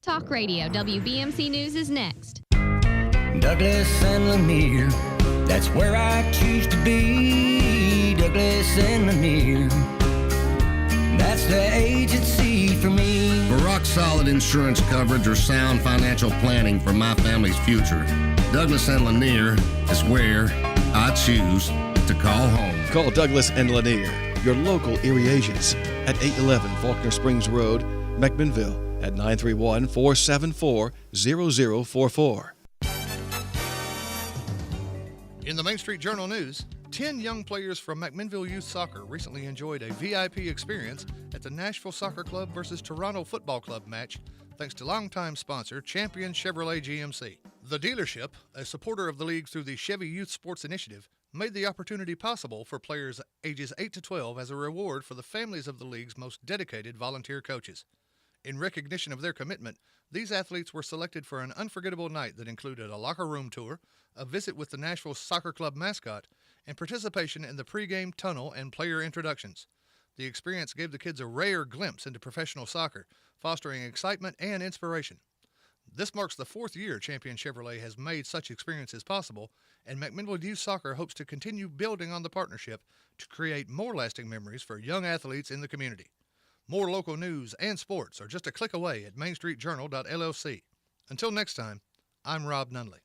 Talk Radio, WBMC News is next. Douglas and Lanier, that's where I choose to be. Douglas and Lanier, that's the agency for me. For rock-solid insurance coverage or sound financial planning for my family's future, Douglas and Lanier is where I choose to call home. Call Douglas and Lanier, your local Erie agents, at 811 Faulkner Springs Road, McMinnville, at 931-474-0044. In the Main Street Journal News, 10 young players from McMinnville Youth Soccer recently enjoyed a VIP experience at the Nashville Soccer Club versus Toronto Football Club match, thanks to longtime sponsor Champion Chevrolet GMC. The dealership, a supporter of the league through the Chevy Youth Sports Initiative, made the opportunity possible for players ages 8 to 12 as a reward for the families of the league's most dedicated volunteer coaches. In recognition of their commitment, these athletes were selected for an unforgettable night that included a locker room tour, a visit with the Nashville Soccer Club mascot, and participation in the pregame tunnel and player introductions. The experience gave the kids a rare glimpse into professional soccer, fostering excitement and inspiration. This marks the 4th year Champion Chevrolet has made such experiences possible, and McMinnville Youth Soccer hopes to continue building on the partnership to create more lasting memories for young athletes in the community. More local news and sports are just a click away at mainstreetjournal.llc. Until next time, I'm Rob Nunley.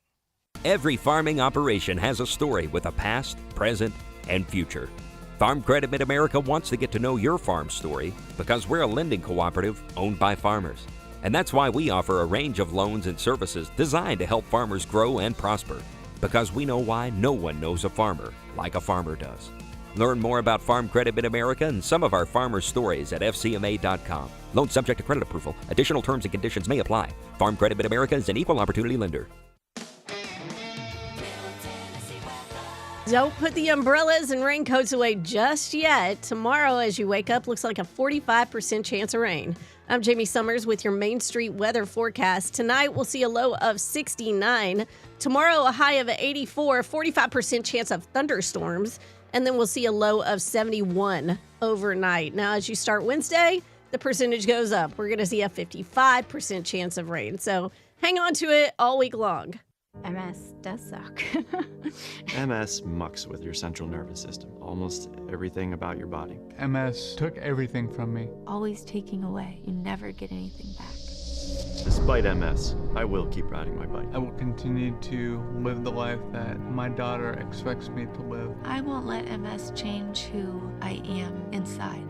Every farming operation has a story with a past, present, and future. Farm Credit Mid-America wants to get to know your farm story because we're a lending cooperative owned by farmers. And that's why we offer a range of loans and services designed to help farmers grow and prosper. Because we know why no one knows a farmer like a farmer does. Learn more about Farm Credit Mid-America and some of our farmers' stories at FCMA.com. Loan subject to credit approval. Additional terms and conditions may apply. Farm Credit Mid-America is an equal opportunity lender. Don't put the umbrellas and raincoats away just yet. Tomorrow, as you wake up, looks like a 45% chance of rain. I'm Jamie Summers with your Main Street weather forecast. Tonight, we'll see a low of 69. Tomorrow, a high of 84, 45% chance of thunderstorms. And then we'll see a low of 71 overnight. Now, as you start Wednesday, the percentage goes up. We're going to see a 55% chance of rain. So hang on to it all week long. MS does suck. MS mucks with your central nervous system, almost everything about your body. MS took everything from me. Always taking away. You never get anything back. Despite MS, I will keep riding my bike. I will continue to live the life that my daughter expects me to live. I won't let MS change who I am inside.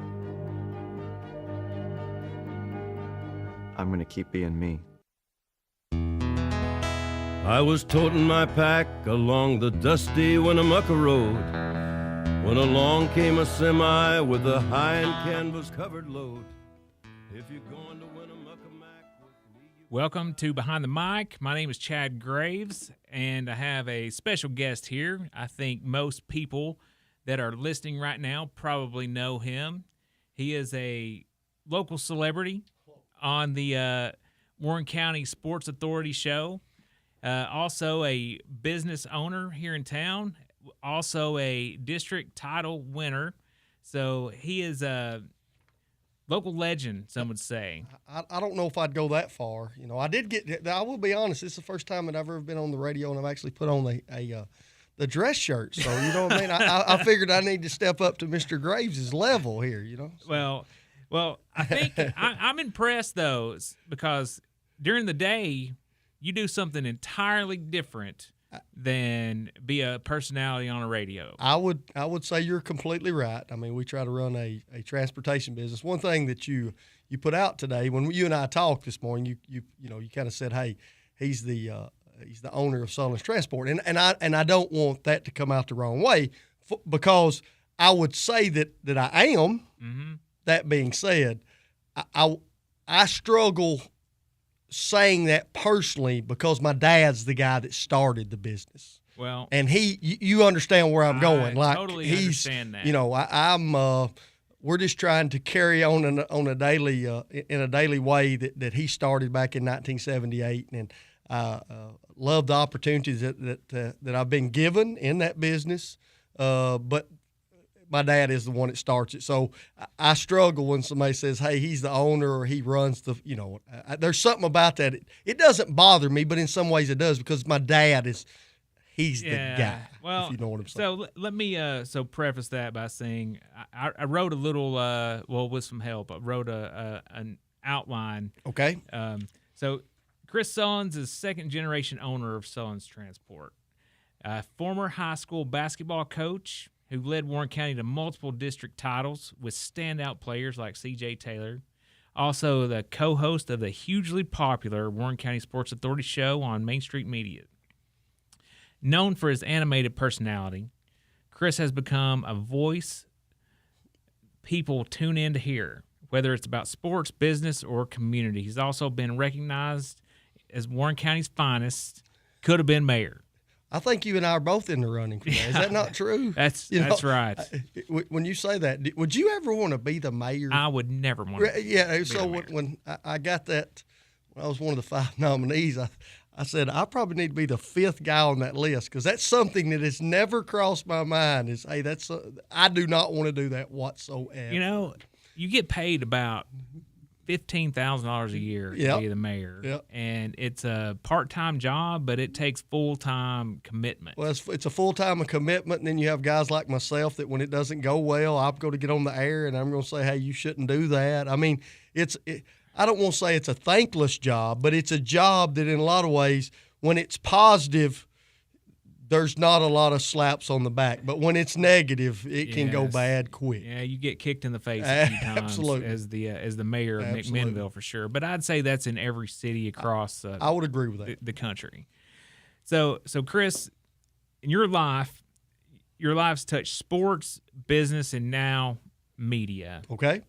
I'm gonna keep being me. I was toting my pack along the dusty Winnemucca Road when along came a semi with a high and canvas-covered load. If you're going to Winnemucca Mac with me... Welcome to Behind the Mic. My name is Chad Graves, and I have a special guest here. I think most people that are listening right now probably know him. He is a local celebrity on the Warren County Sports Authority show. Also a business owner here in town, also a district title winner. So he is a local legend, some would say. I don't know if I'd go that far. You know, I will be honest, this is the first time that I've ever been on the radio and I've actually put on the dress shirt. So, you know what I mean? I figured I need to step up to Mr. Graves' level here, you know? So. Well, I think I'm impressed, though, because during the day, you do something entirely different than be a personality on a radio. I would say you're completely right. I mean, we try to run a transportation business. One thing that you put out today, when you and I talked this morning, you kind of said, hey, he's the owner of Sullens Transport, and I don't want that to come out the wrong way, because I would say that I am. Mm-hmm. That being said, I struggle saying that personally because my dad's the guy that started the business. Well, and you understand where I'm going. I totally understand that. You know, I'm we're just trying to carry on in a daily way that he started back in 1978, and love the opportunities that I've been given in that business. But my dad is the one that starts it. So I struggle when somebody says, hey, he's the owner or he runs the, there's something about that. It doesn't bother me, but in some ways it does because my dad he's the guy, well, if you know what I'm saying. So let me preface that by saying I wrote a little, with some help, I wrote an outline. Okay. So Chris Sullens is second-generation owner of Sullens Transport. Former high school basketball coach who led Warren County to multiple district titles with standout players like C.J. Taylor. Also the co-host of the hugely popular Warren County Sports Authority show on Main Street Media. Known for his animated personality, Chris has become a voice people tune in to hear, whether it's about sports, business, or community. He's also been recognized as Warren County's finest, could have been mayor. I think you and I are both in the running for that. Is that not true? That's right. When you say that, would you ever want to be the mayor? I would never want to. Yeah. So when I got that, when I was one of the 5 nominees, I said I probably need to be the 5th guy on that list because that's something that has never crossed my mind. Is hey, I do not want to do that whatsoever. You get paid about $15,000 a year to be the mayor, and it's a part-time job, but it takes full-time commitment. Well, it's a full-time commitment, and then you have guys like myself that when it doesn't go well, I'm going to get on the air and I'm going to say, hey, you shouldn't do that. I mean, I don't want to say it's a thankless job, but it's a job that in a lot of ways, when it's positive, there's not a lot of slaps on the back. But when it's negative, it can go bad quick. Yeah, you get kicked in the face a few times Absolutely. as the mayor of McMinnville for sure. But I'd say that's in every city across I would agree with that. The country. So Chris, in your life's touched sports, business, and now media. Okay.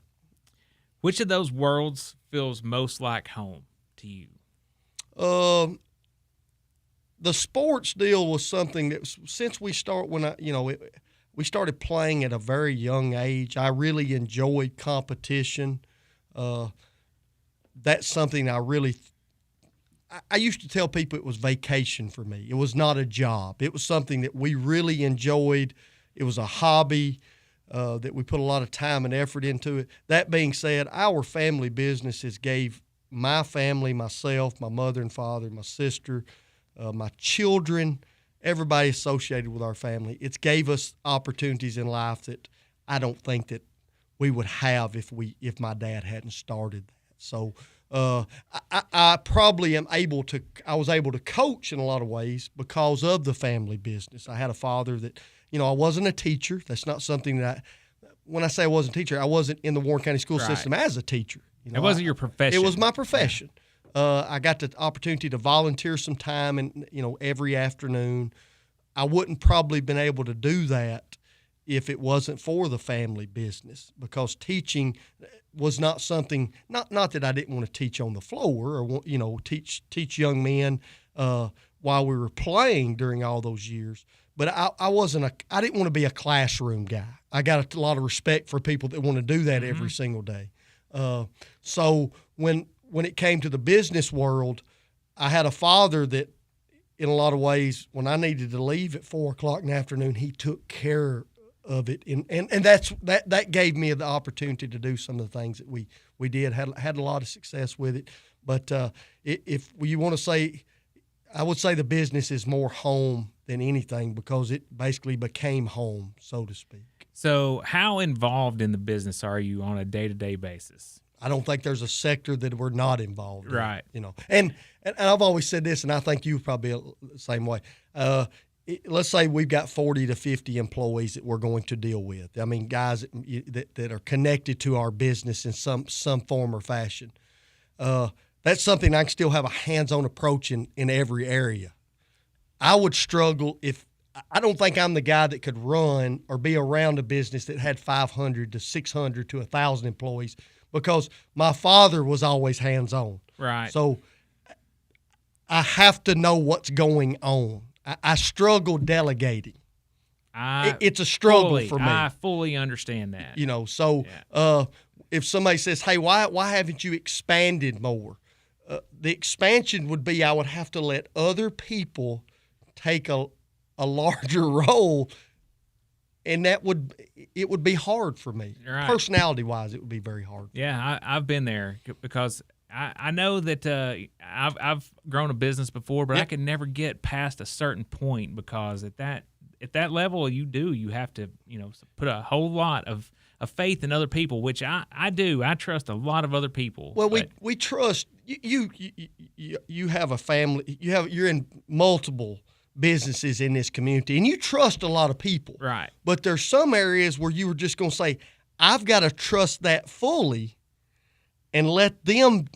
Which of those worlds feels most like home to you? The sports deal was something that since we we started playing at a very young age. I really enjoyed competition. That's something I used to tell people it was vacation for me. It was not a job. It was something that we really enjoyed. It was a hobby that we put a lot of time and effort into it. That being said, our family businesses gave my family, myself, my mother and father, my sister, my children, everybody associated with our family. It's gave us opportunities in life that I don't think that we would have if my dad hadn't started that. So I probably I was able to coach in a lot of ways because of the family business. I had a father that, I wasn't a teacher. That's not something that when I say I wasn't a teacher, I wasn't in the Warren County school system as a teacher. It wasn't your profession. It was my profession. I got the opportunity to volunteer some time and every afternoon. I wouldn't probably been able to do that if it wasn't for the family business because teaching was not something not that I didn't want to teach on the floor or teach young men while we were playing during all those years. But I didn't want to be a classroom guy. I got a lot of respect for people that want to do that every single day. So when it came to the business world, I had a father that in a lot of ways, when I needed to leave at 4:00 in the afternoon, he took care of it. And that gave me the opportunity to do some of the things that we did, had a lot of success with it. But if you want to say, I would say the business is more home than anything because it basically became home, so to speak. So how involved in the business are you on a day-to-day basis? I don't think there's a sector that we're not involved in. Right. And I've always said this, and I think you probably the same way. Let's say we've got 40 to 50 employees that we're going to deal with. I mean, guys that are connected to our business in some form or fashion. That's something I can still have a hands-on approach in every area. I would struggle if I don't think I'm the guy that could run or be around a business that had 500 to 600 to 1,000 employees because my father was always hands-on. Right. So I have to know what's going on. I struggle delegating. It's a struggle for me. I fully understand that. If somebody says, hey, why haven't you expanded more? The expansion would be I would have to let other people take a larger role and it would be hard for me. Right. Personality wise, it would be very hard. Yeah, I've been there because I know that I've grown a business before, but I could never get past a certain point because at that level you have to put a whole lot of faith in other people, which I do. I trust a lot of other people. Well, we trust you. You have a family. You're in multiple businesses in this community, and you trust a lot of people. Right. But there's some areas where you were just going to say, I've got to trust that fully, and let them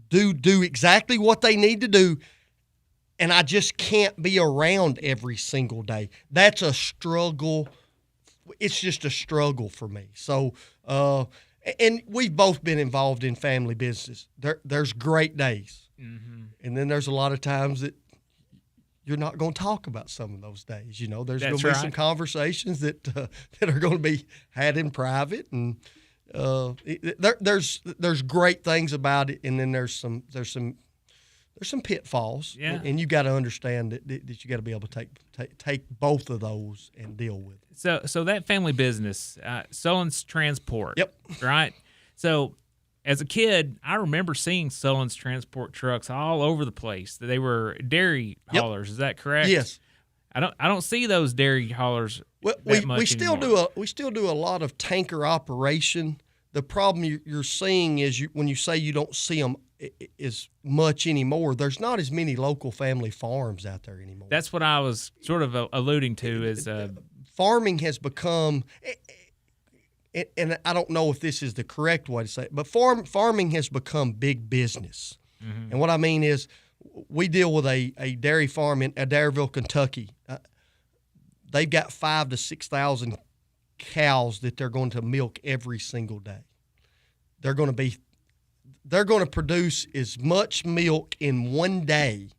do exactly what they need to do. And I just can't be around every single day. That's a struggle. It's just a struggle for me. So, and we've both been involved in family business. There's great days. Mm-hmm. And then there's a lot of times that you're not going to talk about some of those days. There's going to be some conversations that are going to be had in private, and there's great things about it, and then there's some pitfalls. Yeah. And you got to understand that you got to be able to take both of those and deal with it. So that family business, Sullens Transport. Yep. Right. So as a kid, I remember seeing Sullens Transport trucks all over the place. They were dairy haulers. Is that correct? Yes. I don't see those dairy haulers. Well, we still do a lot of tanker operation. The problem you're seeing is when you say you don't see them as much anymore, there's not as many local family farms out there anymore. That's what I was sort of alluding to. Is farming has become, and I don't know if this is the correct way to say it, but farming has become big business. Mm-hmm. And what I mean is, we deal with a dairy farm in Adairsville, Kentucky. They've got 5,000 to 6,000 cows that they're going to milk every single day. They're going to produce as much milk in one day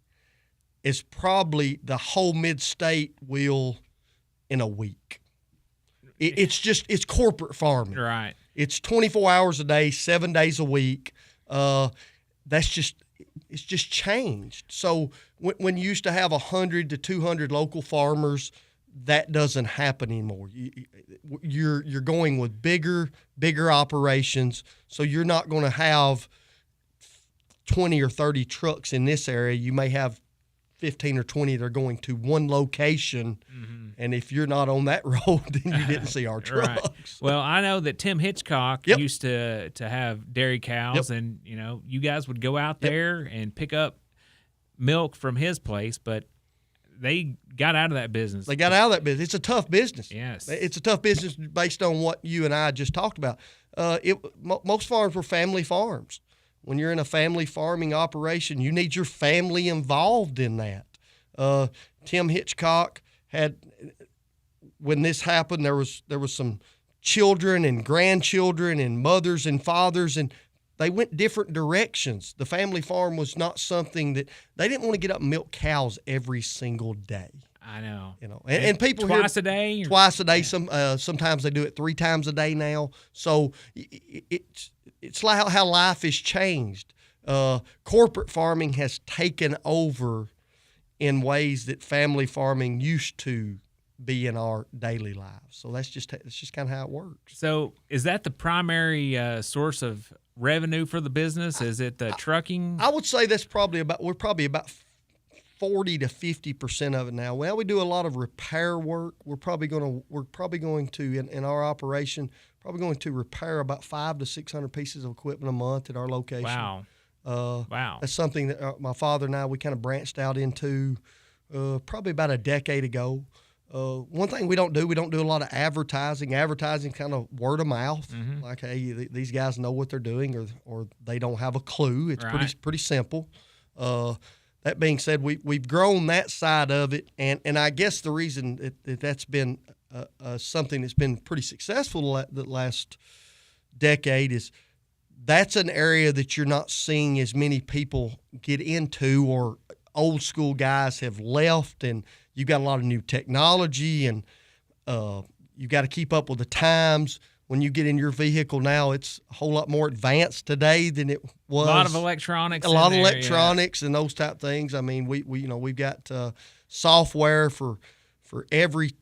as probably the whole mid-state will in a week. It's corporate farming. Right. It's 24 hours a day, 7 days a week. It's just changed. So when you used to have 100 to 200 local farmers, that doesn't happen anymore. You're going with bigger operations. So you're not going to have 20 or 30 trucks in this area. You may have 15 or 20 that are going to one location. Mm-hmm. And if you're not on that road, then you didn't see our trucks. Right. Well, I know that Tim Hitchcock used to have dairy cows, and you guys would go out there and pick up milk from his place, but they got out of that business. They got out of that business. It's a tough business. Yes. It's a tough business based on what you and I just talked about. Most farms were family farms. When you're in a family farming operation, you need your family involved in that. Tim Hitchcock had, when this happened, there was some children and grandchildren and mothers and fathers, and they went different directions. The family farm was not something that they didn't want to get up and milk cows every single day. I know. And people twice a day. Twice a day. Sometimes they do it 3 times a day now. So it's like how life has changed. Corporate farming has taken over in ways that family farming used to be in our daily lives. So that's just kind of how it works. So is that the primary source of revenue for the business? Is it the trucking? I would say we're probably about 40 to 50% of it now. Well, we do a lot of repair work. We're probably going to in our operation repair about 500 to 600 pieces of equipment a month at our location. Wow. Wow. That's something that my father and I, we kind of branched out into probably about a decade ago. One thing we don't do a lot of advertising. Advertising kind of word of mouth. Mm-hmm. Like, hey, these guys know what they're doing, or they don't have a clue. It's pretty simple. That being said, we've grown that side of it, and I guess the reason that's been something that's been pretty successful the last decade is that's an area that you're not seeing as many people get into, or old school guys have left, and you've got a lot of new technology, and you've got to keep up with the times. When you get in your vehicle now, it's a whole lot more advanced today than it was. A lot of electronics. And those type things. I mean, we've got software for every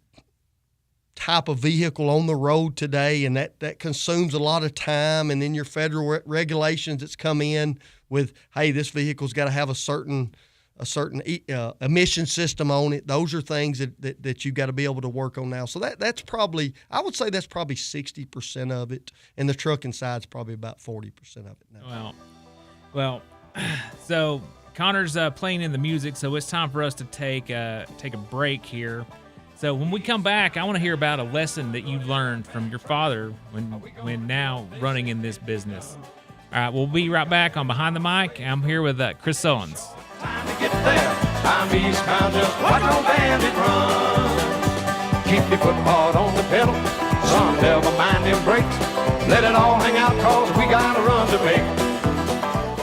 type of vehicle on the road today, and that consumes a lot of time. And then your federal regulations that's come in with, hey, this vehicle's got to have a certain emission system on it. Those are things that you've got to be able to work on now. So that's probably, I would say that's probably 60% of it, and the trucking side's probably about 40% of it now. Well, so Connor's playing in the music, so it's time for us to take a break here. So when we come back, I want to hear about a lesson that you learned from your father when now running in this business. All right, we'll be right back on Behind the Mic. I'm here with Chris Sullens. Time to get there. I'm eastbound, just watch on bandit run. Keep your foot hard on the pedal. Son, never mind them brakes. Let it all hang out, cause we got a run to make.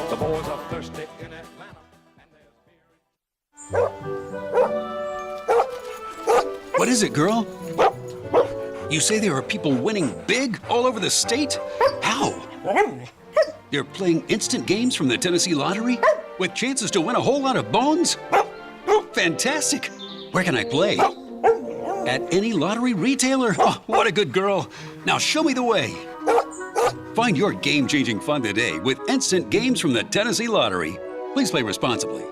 The boys are thirsty in Atlanta. What is it, girl? You say there are people winning big all over the state? How? They're playing instant games from the Tennessee Lottery with chances to win a whole lot of bones? Fantastic! Where can I play? At any lottery retailer? Oh, what a good girl. Now show me the way. Find your game-changing fun today with instant games from the Tennessee Lottery. Please play responsibly.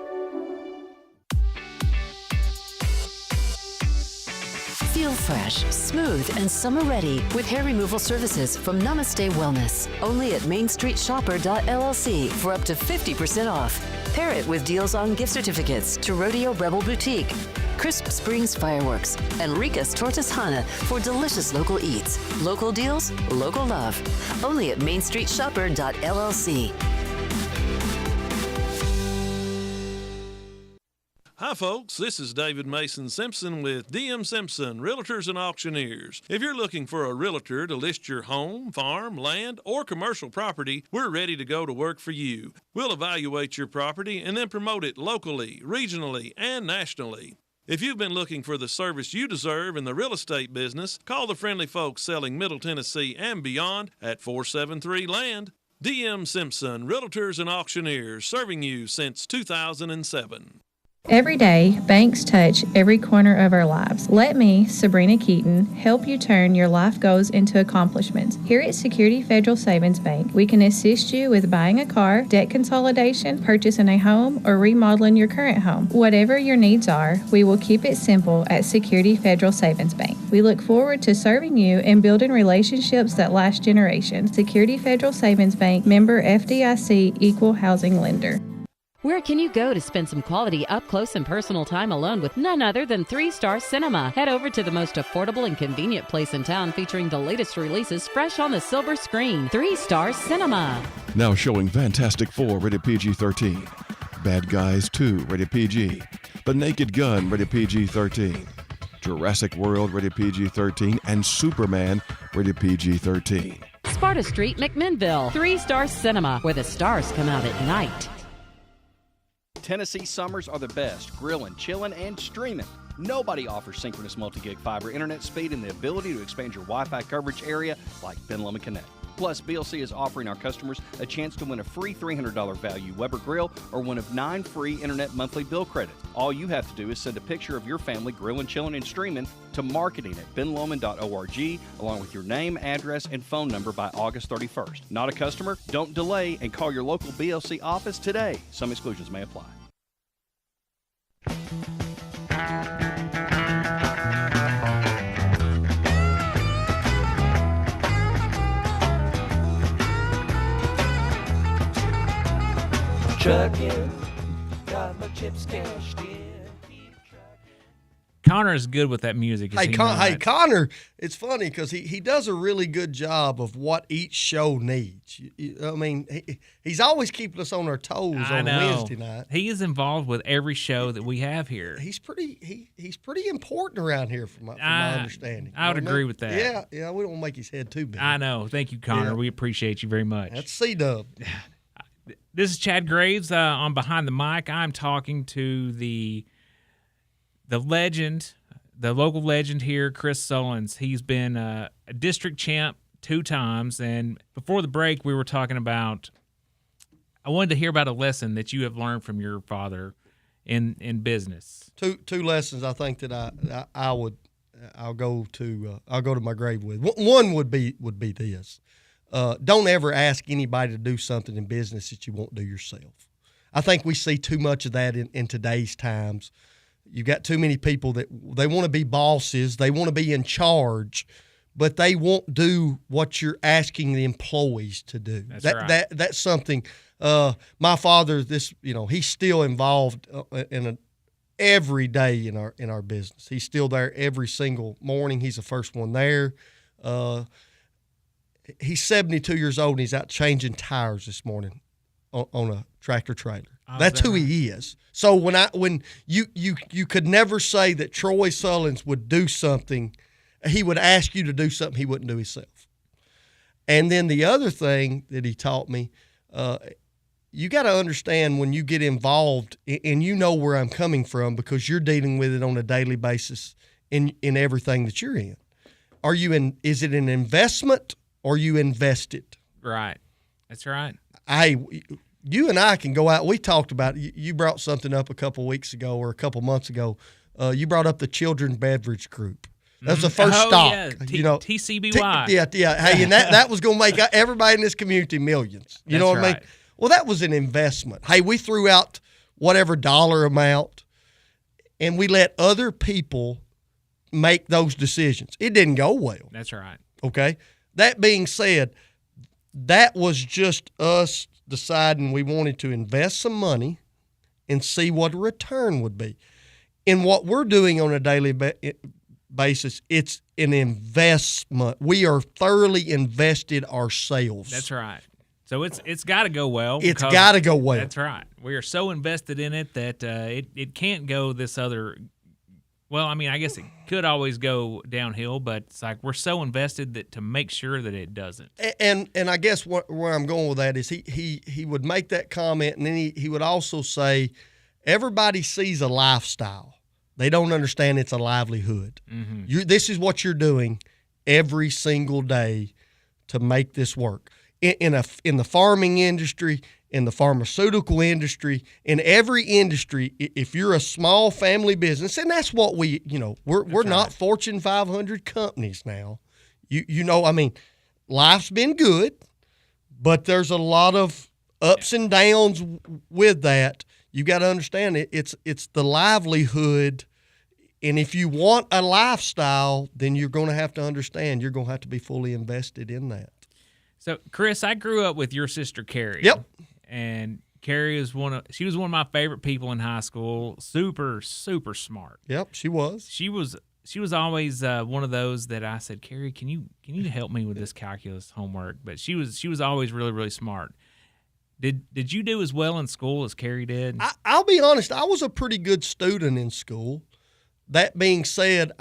Feel fresh, smooth, and summer-ready with hair removal services from Namaste Wellness. Only at MainStreetShopper.llc for up to 50% off. Pair it with deals on gift certificates to Rodeo Rebel Boutique, Crisp Springs Fireworks, and Rica's Tortas Hana for delicious local eats. Local deals, local love. Only at MainStreetShopper.llc. Hi folks, this is David Mason Simpson with DM Simpson, Realtors and Auctioneers. If you're looking for a realtor to list your home, farm, land, or commercial property, we're ready to go to work for you. We'll evaluate your property and then promote it locally, regionally, and nationally. If you've been looking for the service you deserve in the real estate business, call the friendly folks selling Middle Tennessee and beyond at 473-LAND. DM Simpson, Realtors and Auctioneers, serving you since 2007. Every day, banks touch every corner of our lives. Let me, Sabrina Keaton, help you turn your life goals into accomplishments. Here at Security Federal Savings Bank, we can assist you with buying a car, debt consolidation, purchasing a home, or remodeling your current home. Whatever your needs are, we will keep it simple at Security Federal Savings Bank. We look forward to serving you and building relationships that last generations. Security Federal Savings Bank, member FDIC, equal housing lender. Where can you go to spend some quality up-close and personal time alone with none other than 3 Star Cinema? Head over to the most affordable and convenient place in town featuring the latest releases fresh on the silver screen. 3 Star Cinema. Now showing Fantastic Four rated PG-13, Bad Guys 2 rated PG, The Naked Gun rated PG-13, Jurassic World rated PG-13, and Superman rated PG-13. Sparta Street, McMinnville. 3 Star Cinema, where the stars come out at night. Tennessee summers are the best, grilling, chilling, and streaming. Nobody offers synchronous multi-gig fiber internet speed and the ability to expand your Wi-Fi coverage area like Ben Lomond Connect. Plus, BLC is offering our customers a chance to win a free $300 value Weber grill or one of 9 free internet monthly bill credits. All you have to do is send a picture of your family grilling, chilling, and streaming to marketing at benlomond.org along with your name, address, and phone number by August 31st. Not a customer? Don't delay and call your local BLC office today. Some exclusions may apply. Trucking, got my chips cashed in. Connor is good with that music. Hey, Connor, it's funny because he does a really good job of what each show needs. I mean, he's always keeping us on our toes on Wednesday night. He is involved with every show that we have here. He's pretty important around here from my understanding. I would agree with that. Yeah, we don't want to make his head too big. I know. Thank you, Connor. Yeah. We appreciate you very much. That's C-Dub. This is Chad Graves on Behind the Mic. I'm talking to the legend, the local legend here, Chris Sullens. He's been a district champ 2 times. And before the break, we were talking about, I wanted to hear about a lesson that you have learned from your father in business. Two lessons I think that I would I'll go to my grave with. One would be this: don't ever ask anybody to do something in business that you won't do yourself. I think we see too much of that in today's times. You've got too many people that they want to be bosses, they want to be in charge, but they won't do what you're asking the employees to do. That's something. My father, he's still involved every day in our business. He's still there every single morning. He's the first one there. He's 72 years old and he's out changing tires this morning on a tractor trailer. That's who he is. So when you could never say that Troy Sullens would do something, he would ask you to do something he wouldn't do himself. And then the other thing that he taught me, you got to understand when you get involved, and you know where I'm coming from because you're dealing with it on a daily basis in everything that you're in. Is it an investment or you invested? Right. That's right. You and I can go out. We talked about it. You brought something up a couple weeks ago or a couple months ago. You brought up the Children's Beverage Group. That's the first stock. Yeah. TCBY. Yeah. Hey, and that was going to make everybody in this community millions. You know what I mean? Well, that was an investment. Hey, we threw out whatever dollar amount, and we let other people make those decisions. It didn't go well. That's right. Okay? That being said, that was just us deciding we wanted to invest some money and see what a return would be. In what we're doing on a daily basis, it's an investment. We are thoroughly invested ourselves. That's right. So it's got to go well. It's got to go well. That's right. We are so invested in it that it can't go this other. Well, I mean, I guess it could always go downhill, but it's like we're so invested that to make sure that it doesn't. And I guess where I'm going with that is he would make that comment, and then he would also say, everybody sees a lifestyle. They don't understand it's a livelihood. Mm-hmm. This is what you're doing every single day to make this work. In the farming industry, in the pharmaceutical industry, in every industry, if you're a small family business, and that's what we're not Fortune 500 companies now. I mean, life's been good, but there's a lot of ups and downs with that. You got to understand it's the livelihood. And if you want a lifestyle, then you're going to have to understand you're going to have to be fully invested in that. So, Chris, I grew up with your sister, Carrie. Yep. And Carrie was one of my favorite people in high school. Super, super smart. Yep, she was. She was always one of those that I said, Carrie, can you help me with this calculus homework? But she was always really, really smart. Did you do as well in school as Carrie did? I'll be honest, I was a pretty good student in school. That being said,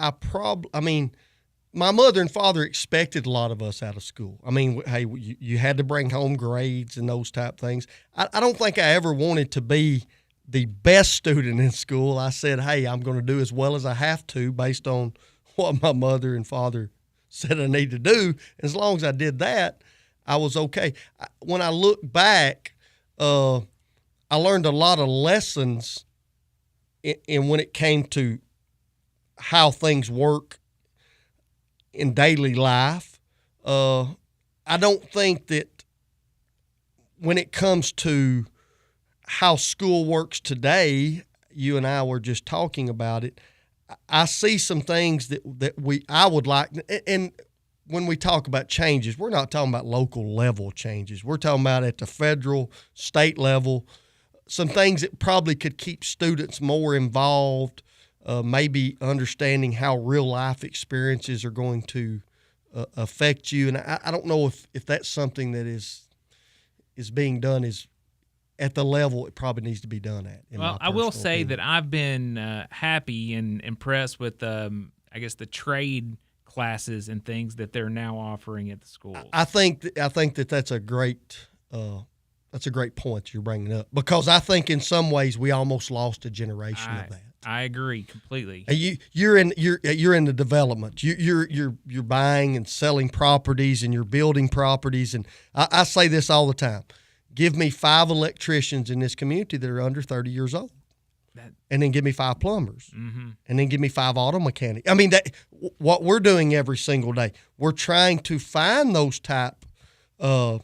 my mother and father expected a lot of us out of school. I mean, hey, you had to bring home grades and those type things. I don't think I ever wanted to be the best student in school. I said, hey, I'm going to do as well as I have to based on what my mother and father said I need to do. As long as I did that, I was okay. When I look back, I learned a lot of lessons in when it came to how things work in daily life. I don't think that when it comes to how school works today, you and I were just talking about it, I see some things that I would like, and when we talk about changes, we're not talking about local level changes. We're talking about at the federal, state level, some things that probably could keep students more involved, maybe understanding how real life experiences are going to affect you. And I don't know if that's something that is being done is at the level it probably needs to be done at. Well, I will say that I've been happy and impressed with, I guess, the trade classes and things that they're now offering at the schools. I think that's a great point you're bringing up, because I think in some ways we almost lost a generation of that. I agree completely. You're in the development. You're buying and selling properties, and you're building properties. And I say this all the time: give me 5 electricians in this community that are under 30 years old. and then give me 5 plumbers, Mm-hmm. and then give me 5 auto mechanics. I mean, what we're doing every single day, we're trying to find those type of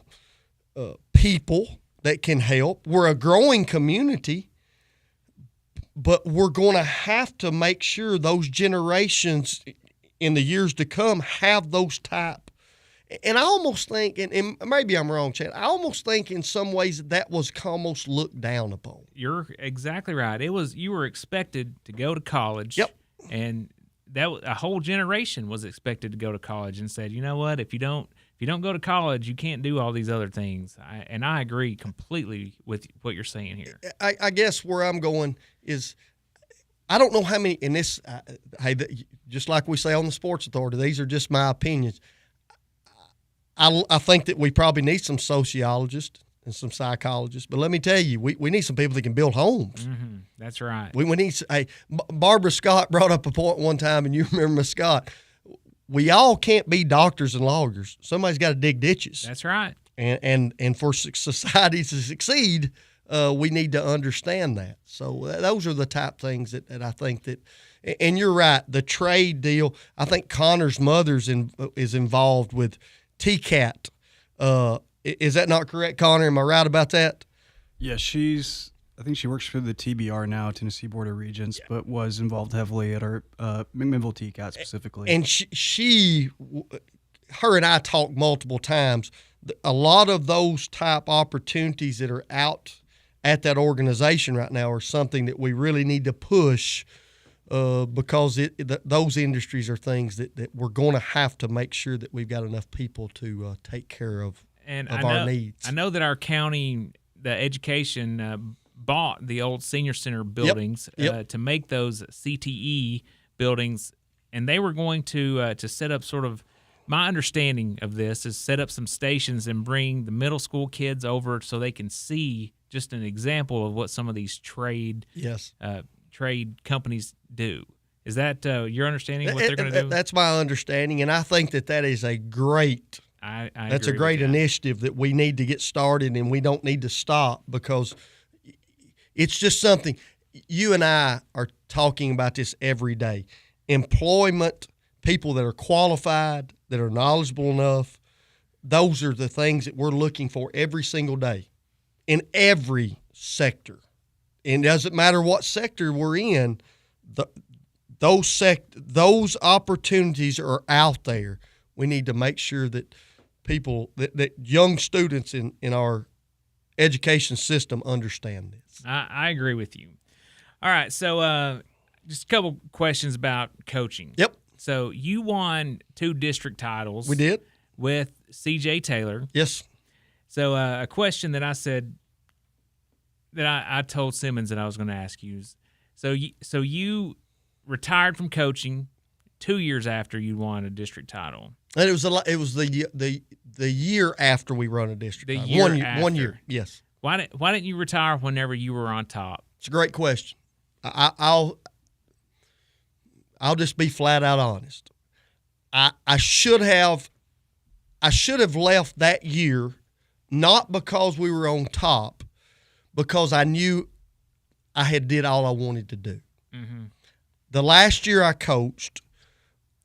people that can help. We're a growing community, but we're going to have to make sure those generations in the years to come have those type. And I almost think, and maybe I'm wrong, Chad, I almost think in some ways that was almost looked down upon. You're exactly right. You were expected to go to college. Yep. And a whole generation was expected to go to college and said, you know what, if you don't go to college, you can't do all these other things. And I agree completely with what you're saying here. I guess where I'm going is, I don't know how many, in this, just like we say on the Sports Authority, these are just my opinions. I think that we probably need some sociologists and some psychologists, but let me tell you, we need some people that can build homes. Mm-hmm. That's right. We need. Barbara Scott brought up a point one time, and you remember Miss Scott. We all can't be doctors and lawyers. Somebody's got to dig ditches. That's right. And for society to succeed, we need to understand that. So those are the type things that I think that. And you're right. The trade deal. I think Connor's mother is involved with TCAT. Is that not correct, Connor? Am I right about that? Yeah, I think she works for the TBR now, Tennessee Board of Regents, but was involved heavily at our McMinnville TCAT specifically. And her and I talked multiple times. A lot of those type opportunities that are out at that organization right now are something that we really need to push, because those industries are things that we're going to have to make sure that we've got enough people to take care of our needs. I know that our county, the education, bought the old senior center buildings to make those CTE buildings, and they were going to set up sort of, my understanding of this is set up some stations and bring the middle school kids over so they can see just an example of what some of these trade companies do. Is that your understanding of what they're going to do? That's my understanding, and I think that is a great. That's a great initiative that we need to get started, and we don't need to stop, because it's just something. You and I are talking about this every day. Employment, people that are qualified, that are knowledgeable enough, those are the things that we're looking for every single day in every sector. And it doesn't matter what sector we're in, those opportunities are out there. We need to make sure that people, that young students in our education system understand this. I agree with you. All right, so just a couple questions about coaching. Yep. So you won 2 district titles. We did. With C.J. Taylor. Yes. So a question that I told Simmons that I was going to ask you is, so you retired from coaching 2 years after you won a district title. And it was the year after we won a district title. Year after. 1 year. Yes. Why didn't you retire whenever you were on top? It's a great question. I'll just be flat out honest. I should have left that year, not because we were on top, because I knew I had did all I wanted to do. Mm-hmm. The last year I coached,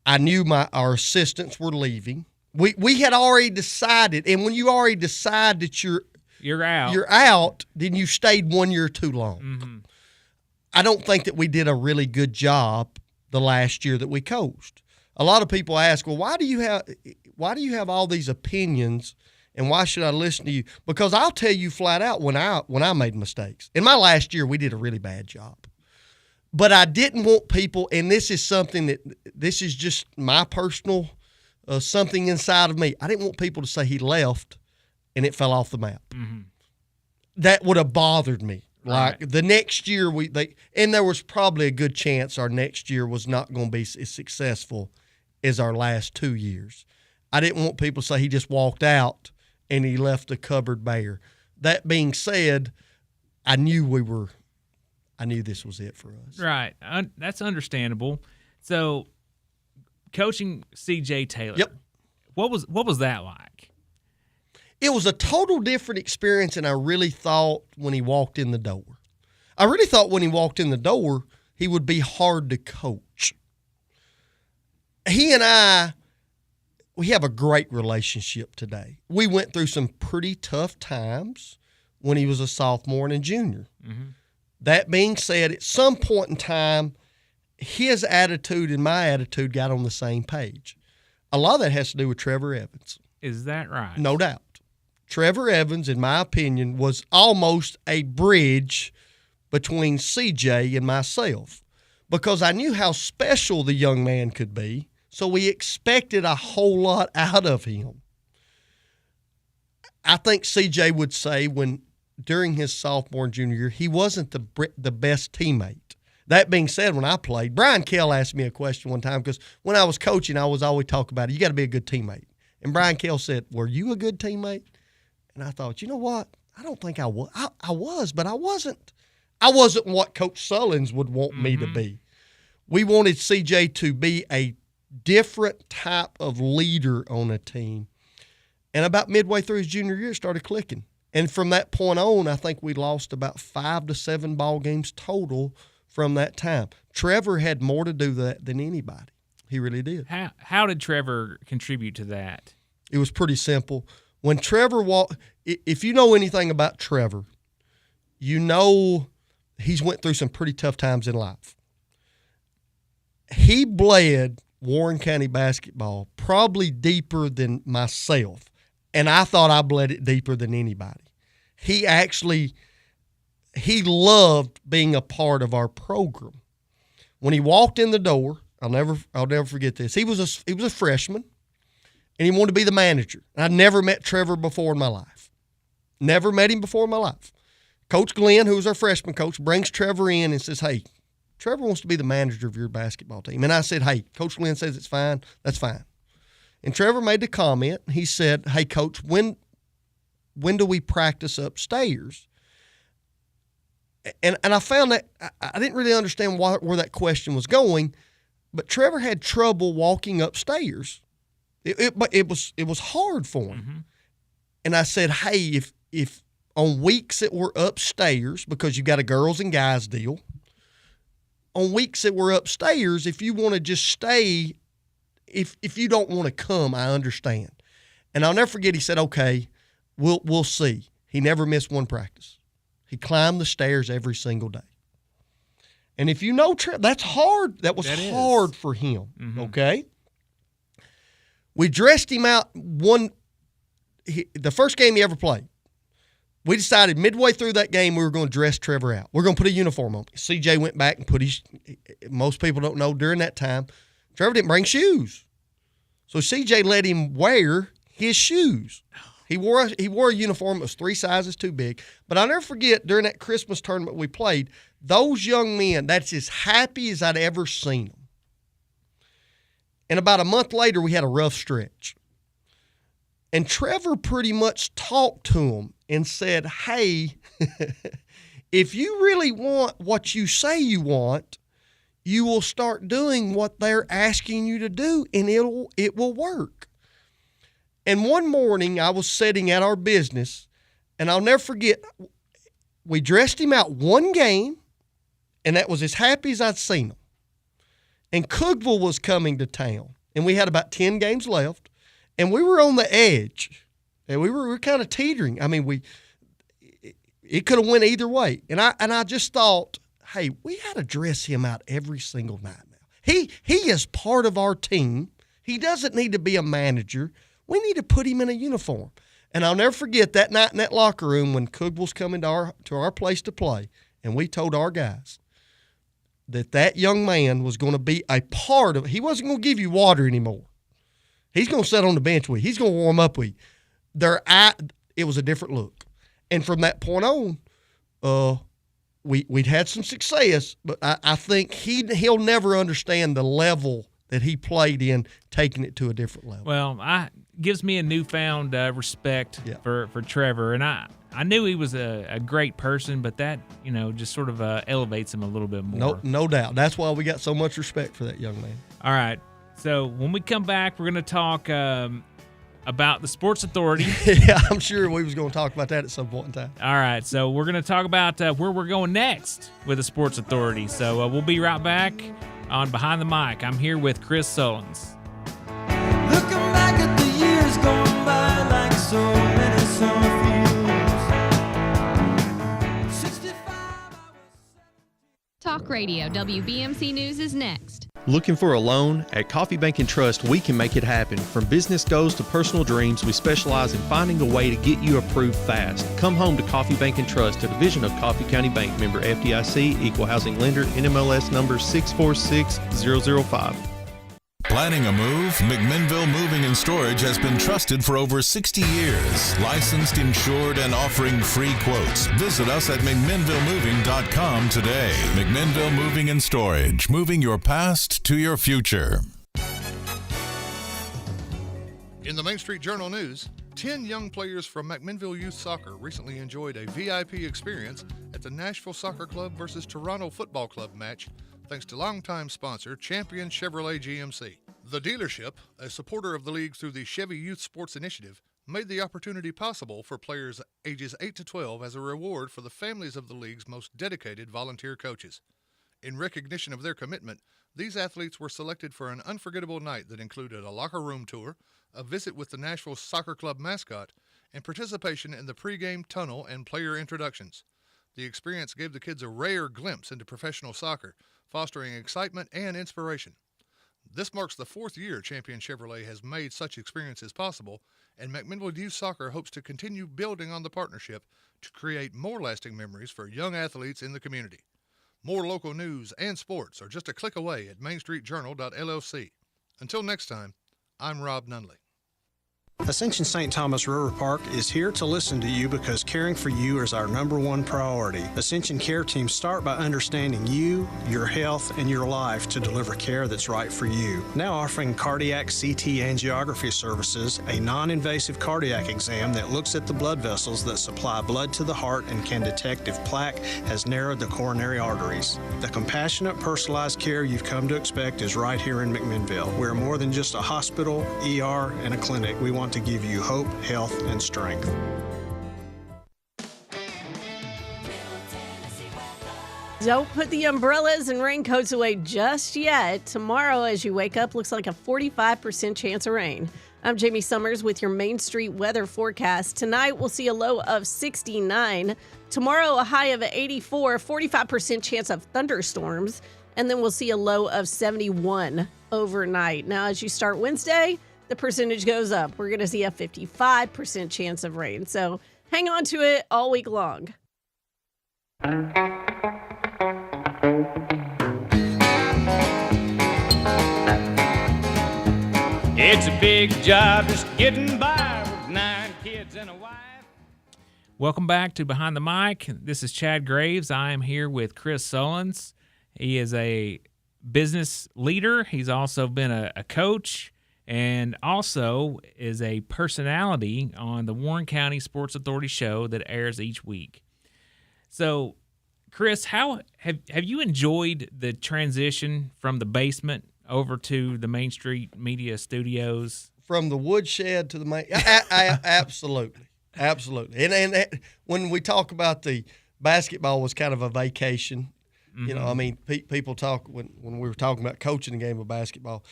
I knew our assistants were leaving. We had already decided, and when you already decide that you're out, then you stayed 1 year too long. Mm-hmm. I don't think that we did a really good job the last year that we coached. A lot of people ask, well, why do you have all these opinions, and why should I listen to you? Because I'll tell you flat out when I made mistakes. In my last year, we did a really bad job. But I didn't want people, and this is just my personal something inside of me. I didn't want people to say he left and it fell off the map. Mm-hmm. That would have bothered me. Like right. The next year, and there was probably a good chance our next year was not going to be as successful as our last 2 years. I didn't want people to say he just walked out and he left the cupboard bare. That being said, I knew this was it for us. Right. That's understandable. So, coaching C.J. Taylor. Yep. What was that like? It was a total different experience than I really thought when he walked in the door. I really thought when he walked in the door, he would be hard to coach. He and I, we have a great relationship today. We went through some pretty tough times when he was a sophomore and a junior. Mm-hmm. That being said, at some point in time, his attitude and my attitude got on the same page. A lot of that has to do with Trevor Evans. Is that right? No doubt. Trevor Evans, in my opinion, was almost a bridge between CJ and myself because I knew how special the young man could be, so we expected a whole lot out of him. I think CJ would say during his sophomore and junior year, he wasn't the best teammate. That being said, when I played, Brian Kell asked me a question one time because when I was coaching, I was always talking about it. You got to be a good teammate. And Brian Kell said, "Were you a good teammate?" And I thought, you know what? I don't think I was. I was, but I wasn't. I wasn't what Coach Sullens would want me to be. We wanted CJ to be a different type of leader on a team. And about midway through his junior year, it started clicking. And from that point on, I think we lost about 5 to 7 ball games total from that time. Trevor had more to do that than anybody. He really did. How did Trevor contribute to that? It was pretty simple. When Trevor walked, if you know anything about Trevor, you know he's went through some pretty tough times in life. He bled Warren County basketball probably deeper than myself, and I thought I bled it deeper than anybody. He loved being a part of our program. When he walked in the door, I'll never forget this. He was a freshman, and he wanted to be the manager. I'd never met Trevor before in my life. Never met him before in my life. Coach Glenn, who was our freshman coach, brings Trevor in and says, "Hey, Trevor wants to be the manager of your basketball team." And I said, "Hey, Coach Glenn says it's fine. That's fine." And Trevor made the comment. He said, "Hey, Coach, when do we practice upstairs?" And I found that I didn't really understand where that question was going, but Trevor had trouble walking upstairs. It was hard for him. Mm-hmm. And I said, "Hey, if on weeks that we're upstairs, because you got a girls and guys deal, on weeks that we're upstairs, if you want to just stay, if you don't want to come, I understand." And I'll never forget, he said, "Okay, we'll see." He never missed one practice. He climbed the stairs every single day. And if you know Trevor, that's hard. That was hard for him, okay? We dressed him out the first game he ever played. We decided midway through that game we were going to dress Trevor out. We're going to put a uniform on. CJ went back and put most people don't know during that time, Trevor didn't bring shoes. So CJ let him wear his shoes. He wore a uniform that was 3 sizes too big. But I'll never forget, during that Christmas tournament we played, those young men, that's as happy as I'd ever seen them. And about a month later, we had a rough stretch. And Trevor pretty much talked to him and said, "Hey, if you really want what you say you want, you will start doing what they're asking you to do, and it will work." And one morning, I was sitting at our business, and I'll never forget, we dressed him out one game, and that was as happy as I'd seen him. And Cookville was coming to town, and we had about 10 games left, and we were on the edge, and we were kind of teetering. I mean, it could have went either way. And I just thought, hey, we got to dress him out every single night now. He is part of our team. He doesn't need to be a manager. We need to put him in a uniform. And I'll never forget that night in that locker room when Cookville's coming to our place to play, and we told our guys that young man was going to be a part of it. He wasn't going to give you water anymore. He's going to sit on the bench with you. He's going to warm up with you. It was a different look. And from that point on, we'd had some success, but I think he'll never understand the level that he played in, taking it to a different level. Well, gives me a newfound respect for Trevor, and I knew he was a great person, but that just sort of elevates him a little bit more. No doubt. That's why we got so much respect for that young man. All right. So when we come back, we're going to talk about the Sports Authority. Yeah, I'm sure we was going to talk about that at some point in time. All right, so we're going to talk about where we're going next with the Sports Authority. So we'll be right back on Behind the Mic. I'm here with Chris Sullens. Looking back at the years going by like so many summer fields. 65. Talk Radio, WBMC News is next. Looking for a loan? At Coffee Bank and Trust, we can make it happen. From business goals to personal dreams, we specialize in finding a way to get you approved fast. Come home to Coffee Bank and Trust, a division of Coffee County Bank, member FDIC, equal housing lender, NMLS number 646005. Planning a move? McMinnville Moving and Storage has been trusted for over 60 years. Licensed, insured, and offering free quotes. Visit us at McMinnvilleMoving.com today. McMinnville Moving and Storage. Moving your past to your future. In the Main Street Journal News, 10 young players from McMinnville Youth Soccer recently enjoyed a VIP experience at the Nashville Soccer Club versus Toronto Football Club match, thanks to longtime sponsor Champion Chevrolet GMC. The dealership, a supporter of the league through the Chevy Youth Sports Initiative, made the opportunity possible for players ages 8 to 12 as a reward for the families of the league's most dedicated volunteer coaches. In recognition of their commitment, these athletes were selected for an unforgettable night that included a locker room tour, a visit with the Nashville Soccer Club mascot, and participation in the pregame tunnel and player introductions. The experience gave the kids a rare glimpse into professional soccer, fostering excitement and inspiration. This marks the 4th year Champion Chevrolet has made such experiences possible, and McMinnville Youth Soccer hopes to continue building on the partnership to create more lasting memories for young athletes in the community. More local news and sports are just a click away at mainstreetjournal.llc. Until next time, I'm Rob Nunley. Ascension St. Thomas River Park is here to listen to you because caring for you is our #1 priority. Ascension Care Teams start by understanding you, your health, and your life to deliver care that's right for you. Now offering cardiac CT angiography services, a non-invasive cardiac exam that looks at the blood vessels that supply blood to the heart and can detect if plaque has narrowed the coronary arteries. The compassionate, personalized care you've come to expect is right here in McMinnville. We're more than just a hospital, ER, and a clinic. We want to give you hope, health, and strength. Don't put the umbrellas and raincoats away just yet. Tomorrow, as you wake up, looks like a 45% chance of rain. I'm Jamie Summers with your Main Street weather forecast. Tonight, we'll see a low of 69. Tomorrow, a high of 84, 45% chance of thunderstorms. And then we'll see a low of 71 overnight. Now, as you start Wednesday, the percentage goes up. We're going to see a 55% chance of rain. So hang on to it all week long. It's a big job just getting by with 9 kids and a wife. Welcome back to Behind the Mic. This is Chad Graves. I am here with Chris Sullens. He is a business leader. He's also been a coach, and also is a personality on the Warren County Sports Authority show that airs each week. So, Chris, how have you enjoyed the transition from the basement over to the Main Street Media Studios? From the woodshed to the main, absolutely, absolutely. And when we talk about the basketball was kind of a vacation, you know, I mean, people talk when we were talking about coaching a game of basketball.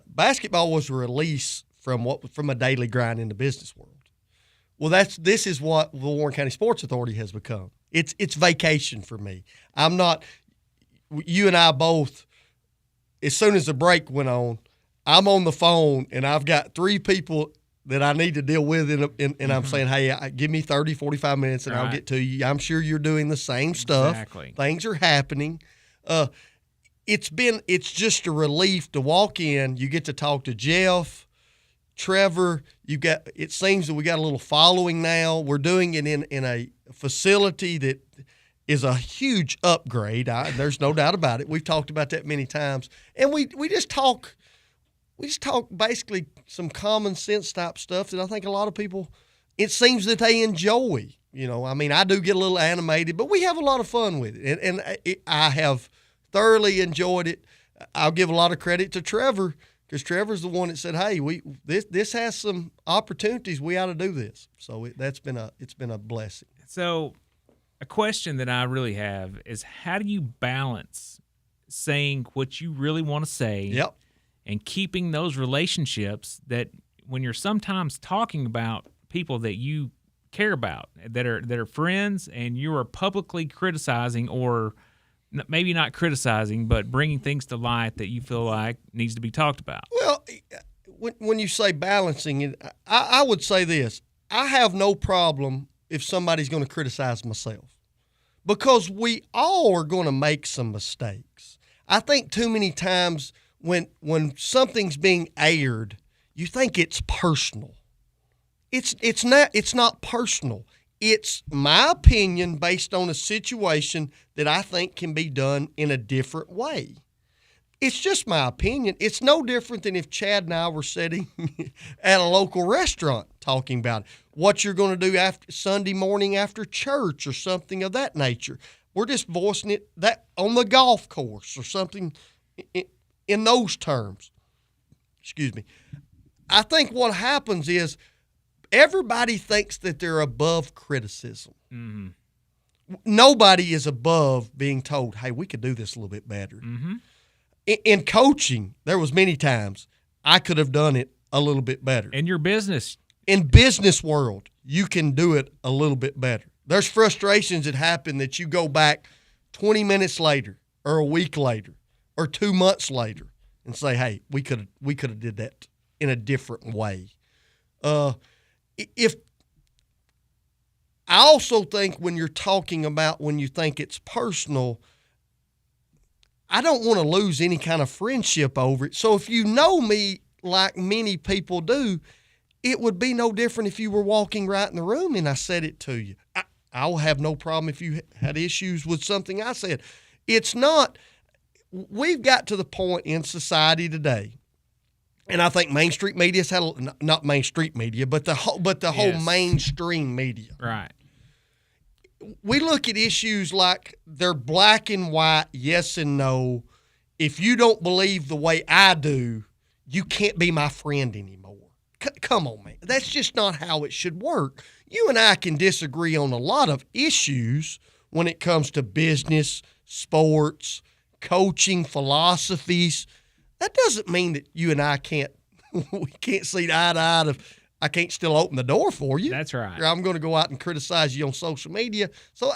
Basketball was a release from a daily grind in the business world. Well, this is what the Warren County Sports Authority has become. It's vacation for me. I'm not. You and I both. As soon as the break went on, I'm on the phone and I've got 3 people that I need to deal with, and I'm saying, hey, give me 30, 45 minutes and I'll get to you. I'm sure you're doing the same stuff. Exactly. Things are happening. It's just a relief to walk in. You get to talk to Jeff, Trevor. It seems that we got a little following now. We're doing it in a facility that is a huge upgrade. There's no doubt about it. We've talked about that many times, and we just talk. We just talk basically some common sense type stuff that I think a lot of people. It seems that they enjoy. You know, I mean, I do get a little animated, but we have a lot of fun with it, and I have thoroughly enjoyed it. I'll give a lot of credit to Trevor because Trevor's the one that said, "Hey, this has some opportunities. We ought to do this." So it's been a blessing. So, a question that I really have is, how do you balance saying what you really want to say, Yep, and keeping those relationships that when you're sometimes talking about people that you care about, that are friends, and you are publicly criticizing, or maybe not criticizing, but bringing things to light that you feel like needs to be talked about? Well, when you say balancing it, I would say this. I have no problem if somebody's going to criticize myself, because we all are going to make some mistakes. I think too many times when something's being aired, you think it's personal. It's not personal. It's my opinion based on a situation that I think can be done in a different way. It's just my opinion. It's no different than if Chad and I were sitting at a local restaurant talking about what you're going to do after Sunday morning after church or something of that nature. We're just voicing it that on the golf course or something in those terms. Excuse me. I think what happens is everybody thinks that they're above criticism. Mm-hmm. Nobody is above being told, "Hey, we could do this a little bit better." Mm-hmm. In coaching, there was many times I could have done it a little bit better. In your business. In business world, you can do it a little bit better. There's frustrations that happen that you go back 20 minutes later or a week later or 2 months later and say, "Hey, we could have did that in a different way." If I also think when you're talking about when you think it's personal, I don't want to lose any kind of friendship over it. So if you know me like many people do, it would be no different if you were walking right in the room and I said it to you. I'll have no problem if you had issues with something I said. It's not – we've got to the point in society today, and I think Main Street Media's had – not Main Street Media, but the whole mainstream media. Right. We look at issues like they're black and white, yes and no. If you don't believe the way I do, you can't be my friend anymore. Come on, man. That's just not how it should work. You and I can disagree on a lot of issues when it comes to business, sports, coaching, philosophies. That doesn't mean that you and I can't see eye to eye to I can't still open the door for you. That's right. Or I'm going to go out and criticize you on social media. So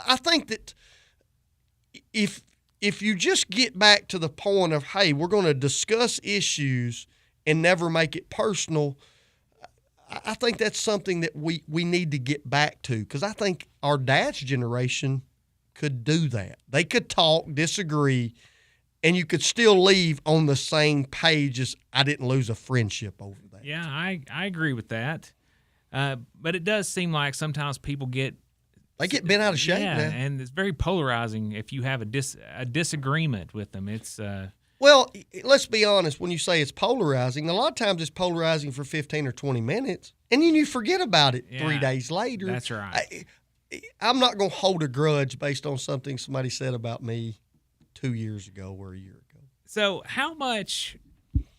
I think that if you just get back to the point of, hey, we're going to discuss issues and never make it personal, I think that's something that we need to get back to, because I think our dad's generation could do that. They could talk, disagree, and you could still leave on the same page as I didn't lose a friendship over that. Yeah, I agree with that. But it does seem like sometimes people get bent out of shape. Yeah, man. And it's very polarizing if you have a disagreement with them. It's well, let's be honest. When you say it's polarizing, a lot of times it's polarizing for 15 or 20 minutes, and then you forget about it 3 days later. That's right. I'm not going to hold a grudge based on something somebody said about me 2 years ago or a year ago. So how much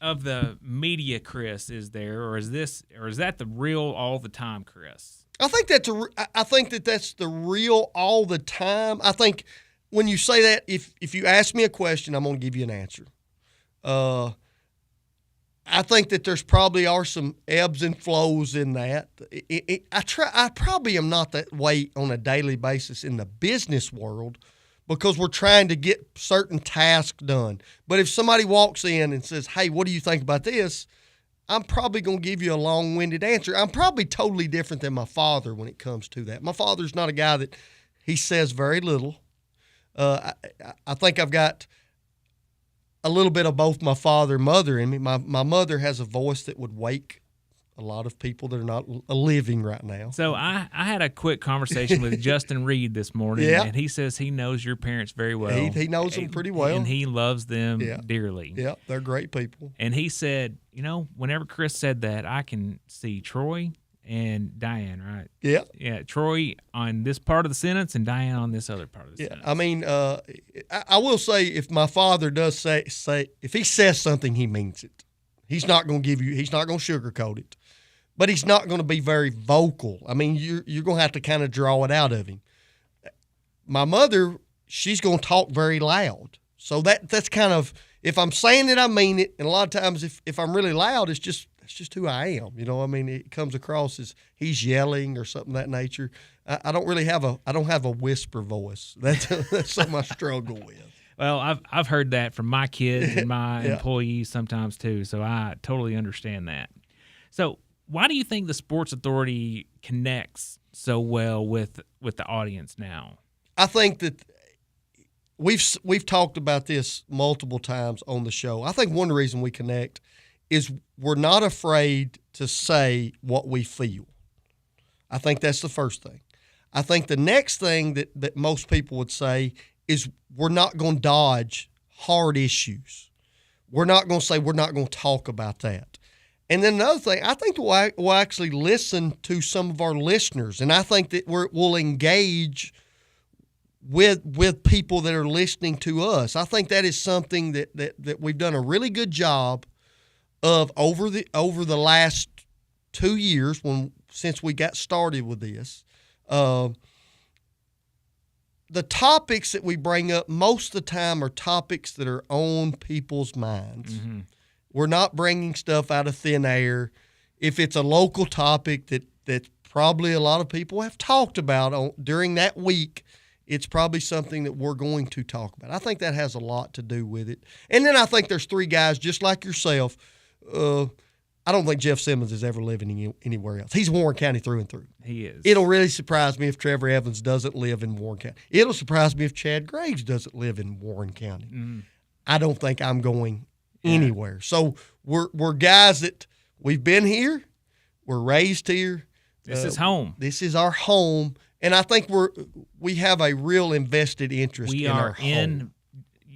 of the media Chris is there, or is that the real all the time Chris? I think that's the real all the time. I think when you say that, if you ask me a question, I'm going to give you an answer. I think that there's probably are some ebbs and flows in that. I probably am not that way on a daily basis in the business world, because we're trying to get certain tasks done. But if somebody walks in and says, "Hey, what do you think about this?" I'm probably going to give you a long-winded answer. I'm probably totally different than my father when it comes to that. My father's not a guy that he says very little. I think I've got a little bit of both my father and mother in me. My mother has a voice that would wake a lot of people that are not living right now. So I had a quick conversation with Justin Reed this morning, and he says he knows your parents very well. He knows them pretty well. And he loves them dearly. Yeah, they're great people. And he said, whenever Chris said that, I can see Troy and Diane, right? Yeah. Yeah, Troy on this part of the sentence and Diane on this other part of the sentence. I mean, I will say, if my father does say if he says something, he means it. He's not going to sugarcoat it, but he's not going to be very vocal. I mean, you're going to have to kind of draw it out of him. My mother, she's going to talk very loud. So that's kind of, if I'm saying it, I mean it. And a lot of times if I'm really loud, that's just who I am. You know, I mean, it comes across as he's yelling or something of that nature. I don't really have a whisper voice. That's something I struggle with. Well, I've heard that from my kids and my Yeah. employees sometimes too, so I totally understand that. So why do you think the Sports Authority connects so well with the audience now? I think that we've talked about this multiple times on the show. I think one reason we connect is we're not afraid to say what we feel. I think that's the first thing. I think the next thing that most people would say is we're not going to dodge hard issues. We're not going to say we're not going to talk about that. And then another thing, I think we'll actually listen to some of our listeners, and I think that we'll engage with people that are listening to us. I think that is something that we've done a really good job of over the last 2 years since we got started with this. The topics that we bring up most of the time are topics that are on people's minds. Mm-hmm. We're not bringing stuff out of thin air. If it's a local topic that probably a lot of people have talked about during that week, it's probably something that we're going to talk about. I think that has a lot to do with it. And then I think there's three guys just like yourself. I don't think Jeff Simmons is ever living anywhere else. He's Warren County through and through. He is. It'll really surprise me if Trevor Evans doesn't live in Warren County. It'll surprise me if Chad Graves doesn't live in Warren County. Mm-hmm. I don't think I'm going anywhere. So we're guys that we've been here. We're raised here. This is home. This is our home. And I think we have a real invested interest in our home.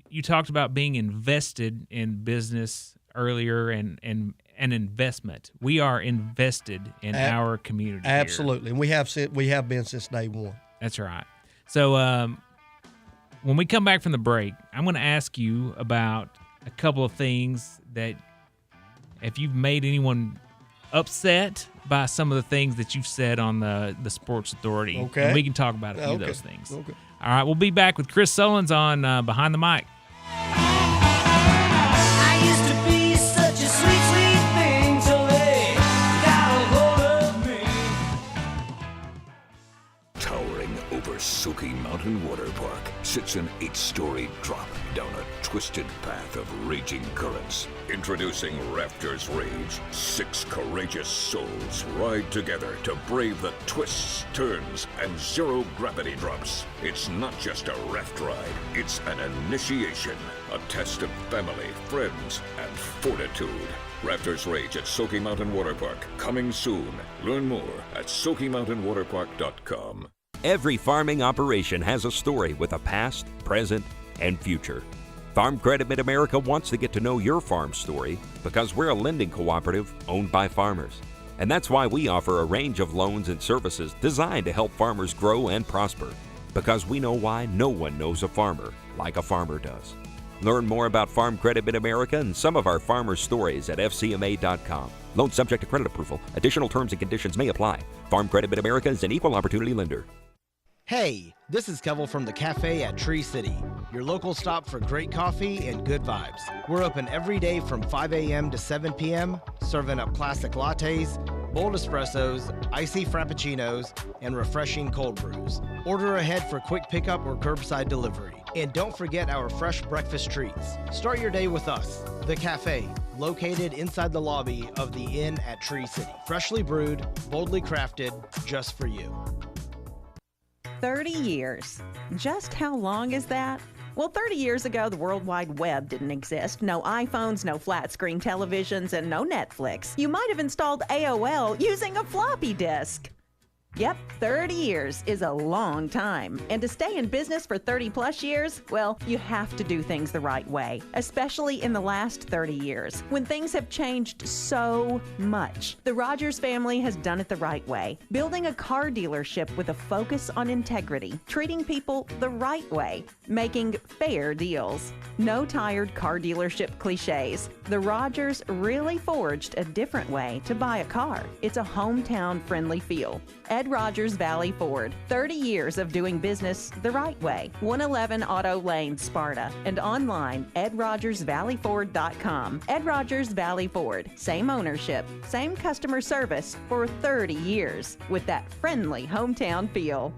You talked about being invested in business earlier and an investment. We are invested in our community. Absolutely. And we have been since day one. That's right. So when we come back from the break, I'm going to ask you about a couple of things that if you've made anyone upset by some of the things that you've said on the Sports Authority. Okay. And we can talk about a few of those things. Okay. All right, we'll be back with Chris Sullens on Behind the Mic. I used to be such a sweet, sweet thing till they got a hold of me. Towering over Soaky Mountain Water Park sits an 8-story drop down a twisted path of raging currents. Introducing Raptor's Rage. 6 courageous souls ride together to brave the twists, turns, and zero-gravity drops. It's not just a raft ride, it's an initiation. A test of family, friends, and fortitude. Raptor's Rage at Soaky Mountain Water Park. Coming soon. Learn more at SoakyMountainWaterPark.com. Every farming operation has a story with a past, present, and future. Farm Credit Mid-America wants to get to know your farm story because we're a lending cooperative owned by farmers. And that's why we offer a range of loans and services designed to help farmers grow and prosper. Because we know why no one knows a farmer like a farmer does. Learn more about Farm Credit Mid-America and some of our farmers' stories at FCMA.com. Loan subject to credit approval. Additional terms and conditions may apply. Farm Credit Mid-America is an equal opportunity lender. Hey, this is Kevel from the Cafe at Tree City, your local stop for great coffee and good vibes. We're open every day from 5 a.m. to 7 p.m., serving up classic lattes, bold espressos, icy frappuccinos, and refreshing cold brews. Order ahead for quick pickup or curbside delivery. And don't forget our fresh breakfast treats. Start your day with us, the Cafe, located inside the lobby of the Inn at Tree City. Freshly brewed, boldly crafted, just for you. 30 years. Just how long is that? Well, 30 years ago, the World Wide Web didn't exist. No iPhones, no flat-screen televisions, and no Netflix. You might have installed AOL using a floppy disk. Yep, 30 years is a long time. And to stay in business for 30 plus years, well, you have to do things the right way, especially in the last 30 years when things have changed so much. The Rogers family has done it the right way, building a car dealership with a focus on integrity, treating people the right way, making fair deals. No tired car dealership cliches. The Rogers really forged a different way to buy a car. It's a hometown friendly feel. Ed Rogers Valley Ford, 30 years of doing business the right way. 111 Auto Lane, Sparta, and online, edrogersvalleyford.com. Ed Rogers Valley Ford, same ownership, same customer service for 30 years with that friendly hometown feel.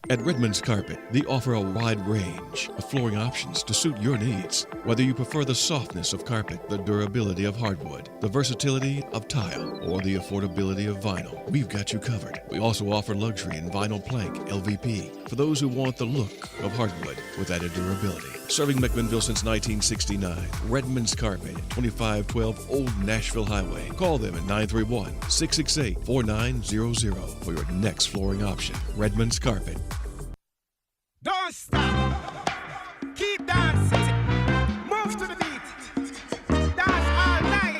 At Redmond's Carpet, they offer a wide range of flooring options to suit your needs. Whether you prefer the softness of carpet, the durability of hardwood, the versatility of tile, or the affordability of vinyl, we've got you covered. We also offer luxury in vinyl plank, LVP, for those who want the look of hardwood with added durability. Serving McMinnville since 1969, Redmond's Carpet, 2512 Old Nashville Highway. Call them at 931-668-4900 for your next flooring option. Redmond's Carpet. Don't stop. Keep dancing. Move to the beat. Dance all night.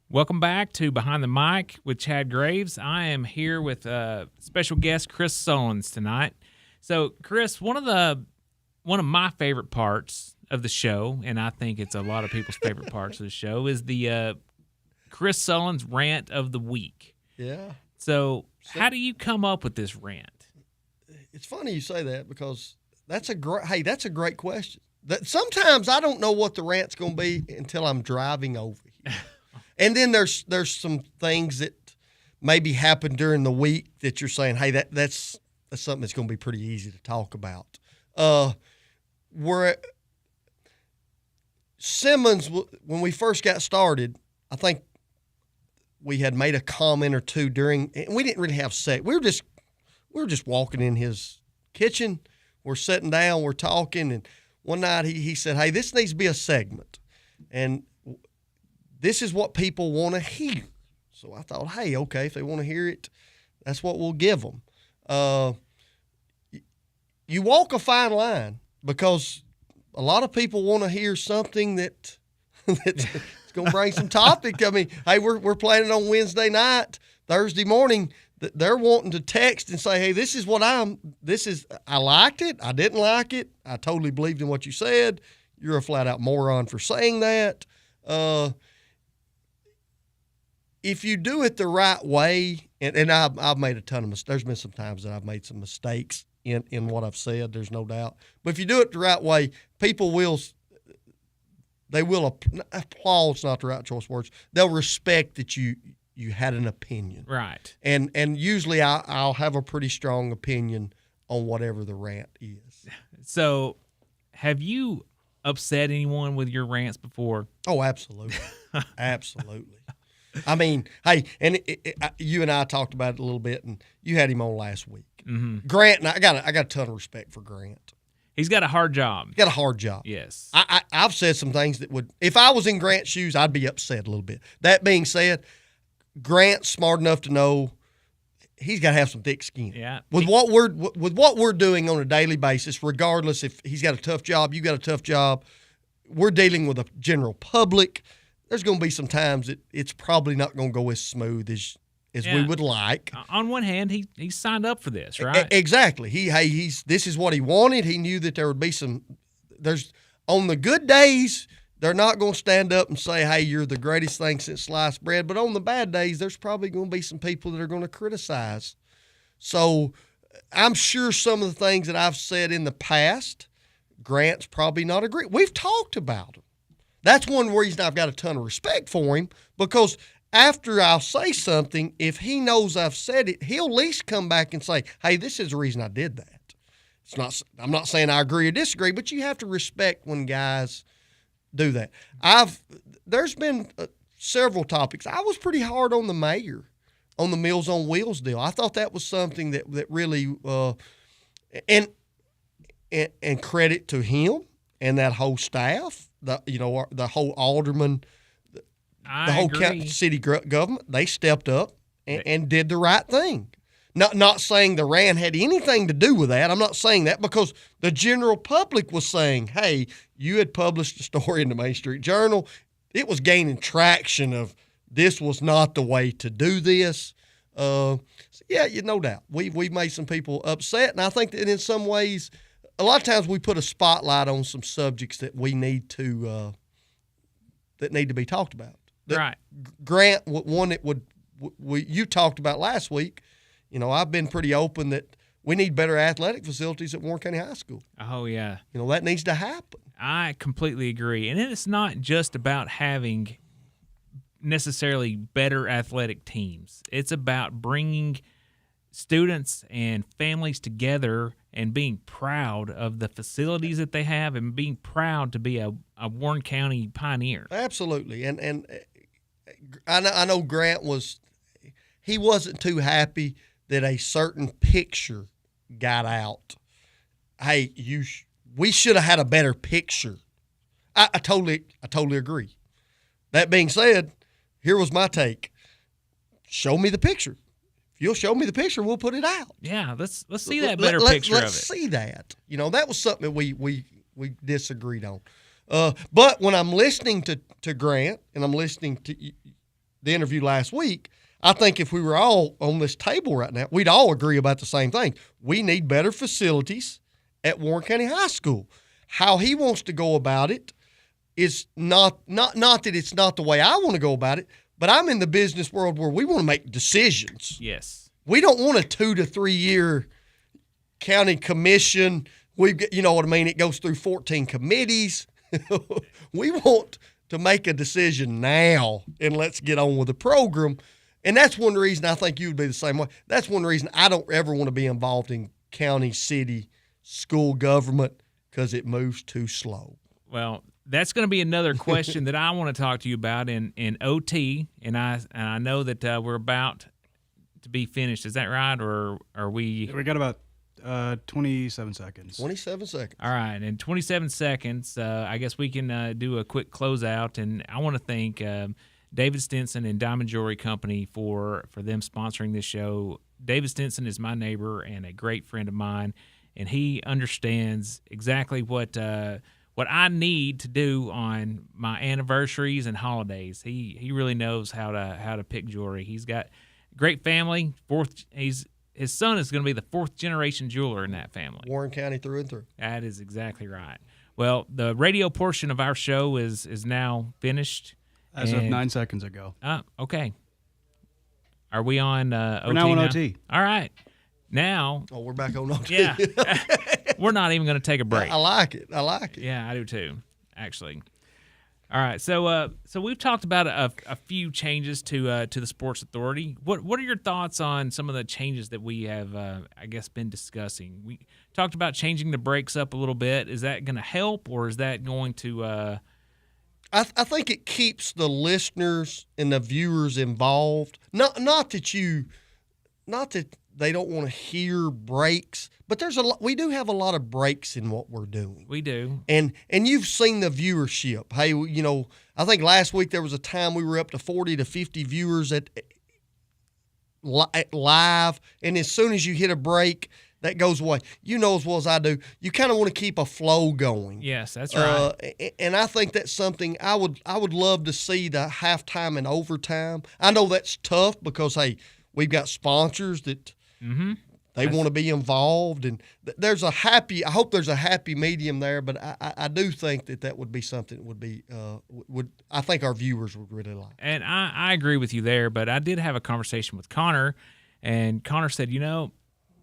Welcome back to Behind the Mic with Chad Graves. I am here with special guest Chris Sullens tonight. So, Chris, one of my favorite parts of the show, and I think it's a lot of people's favorite parts of the show, is the Chris Sullens rant of the week. Yeah. So, how do you come up with this rant? It's funny you say that because that's a great question. Sometimes I don't know what the rant's going to be until I'm driving over here. And then there's some things that maybe happen during the week that you're saying, hey, that's something that's going to be pretty easy to talk about. Where Simmons, when we first got started, I think we had made a comment or two during, and we didn't really have sex. We were just walking in his kitchen. We're sitting down, we're talking, and one night he said, hey, this needs to be a segment. And this is what people want to hear. So I thought, hey, okay, if they want to hear it, that's what we'll give them. You walk a fine line because a lot of people want to hear something that's going to bring some topic. I mean, hey, we're planning on Wednesday night, Thursday morning. They're wanting to text and say, hey, I liked it. I didn't like it. I totally believed in what you said. You're a flat out moron for saying that. If you do it the right way, and I've made a ton of mistakes. There's been some times that I've made some mistakes in what I've said. There's no doubt. But if you do it the right way, people will applaud's not the right choice of words. They'll respect that you had an opinion. Right. And usually I'll have a pretty strong opinion on whatever the rant is. So, have you upset anyone with your rants before? Oh, absolutely. Absolutely. I mean, hey, and you and I talked about it a little bit, and you had him on last week. Mm-hmm. Grant, and I got a ton of respect for Grant. He's got a hard job. Got a hard job. Yes. I've said some things that would, if I was in Grant's shoes, I'd be upset a little bit. That being said, Grant's smart enough to know he's got to have some thick skin. Yeah. With what we're doing on a daily basis, regardless if he's got a tough job, you got a tough job, we're dealing with a general public. There's going to be some times that it's probably not going to go as smooth as we would like. On one hand, he signed up for this, right? Exactly. This is what he wanted. He knew that there would be on the good days, they're not going to stand up and say, hey, you're the greatest thing since sliced bread. But on the bad days, there's probably going to be some people that are going to criticize. So I'm sure some of the things that I've said in the past, Grant's probably not agree. We've talked about them. That's one reason I've got a ton of respect for him, because after I'll say something, if he knows I've said it, he'll at least come back and say, hey, this is the reason I did that. I'm not saying I agree or disagree, but you have to respect when guys do that. There's been several topics. I was pretty hard on the mayor on the Meals on Wheels deal. I thought that was something that really and credit to him and that whole staff. The whole alderman I the whole agree. city government, they stepped up and did the right thing. Not saying the RAN had anything to do with that. I'm not saying that because the general public was saying, hey, you had published a story in the Main Street Journal. It was gaining traction of this was not the way to do this. So yeah, no doubt. We made some people upset, and I think that in some ways, a lot of times we put a spotlight on some subjects that we need to that need to be talked about. Right. Grant, one that you talked about last week. I've been pretty open that we need better athletic facilities at Warren County High School. Oh, yeah. That needs to happen. I completely agree. And it's not just about having necessarily better athletic teams. It's about bringing students and families together and being proud of the facilities that they have and being proud to be a Warren County pioneer. Absolutely. And I know Grant he wasn't too happy that a certain picture got out. Hey, we should have had a better picture. I totally agree. That being said, here was my take. Show me the picture. If you'll show me the picture, we'll put it out. Yeah, let's see that better picture of it. Let's see that. That was something that we disagreed on. But when I'm listening to Grant and I'm listening to the interview last week, I think if we were all on this table right now, we'd all agree about the same thing. We need better facilities at Warren County High School. How he wants to go about it is not that it's not the way I want to go about it, but I'm in the business world where we want to make decisions. Yes. We don't want a 2 to 3 year county commission. You know what I mean? It goes through 14 committees. We want to make a decision now and let's get on with the program. And that's one reason I think you would be the same way. That's one reason I don't ever want to be involved in county, city, school government because it moves too slow. Well, that's going to be another question that I want to talk to you about in OT, and I know that we're about to be finished. Is that right, or are we? We got about 27 seconds. 27 seconds. All right, in 27 seconds, I guess we can do a quick closeout, and I want to thank David Stinson and Diamond Jewelry Company for them sponsoring this show. David Stinson is my neighbor and a great friend of mine, and he understands exactly what I need to do on my anniversaries and holidays. He really knows how to pick jewelry. He's got a great family. His son is going to be the 4th generation jeweler in that family. Warren County through and through. That is exactly right. Well, the radio portion of our show is now finished. As of 9 seconds ago. Okay. Are we on OT? We're now on OT. All right. Now. Oh, we're back on OT. Yeah. We're not even going to take a break. I like it. Yeah, I do too, actually. All right. So we've talked about a few changes to the Sports Authority. What are your thoughts on some of the changes that we have, I guess, been discussing? We talked about changing the breaks up a little bit. Is that going to help, or is that going to I think it keeps the listeners and the viewers involved. Not that they don't want to hear breaks, but we do have a lot of breaks in what we're doing. We do. And you've seen the viewership. Hey, I think last week there was a time we were up to 40 to 50 viewers at live, and as soon as you hit a break, that goes away. You know as well as I do, you kind of want to keep a flow going. Yes, that's right. And I think that's something I would love to see, the halftime and overtime. I know that's tough because, hey, we've got sponsors that they want to be involved. And I hope there's a happy medium there, but I do think that would be something that would be, I think our viewers would really like. And I agree with you there, but I did have a conversation with Connor, and Connor said,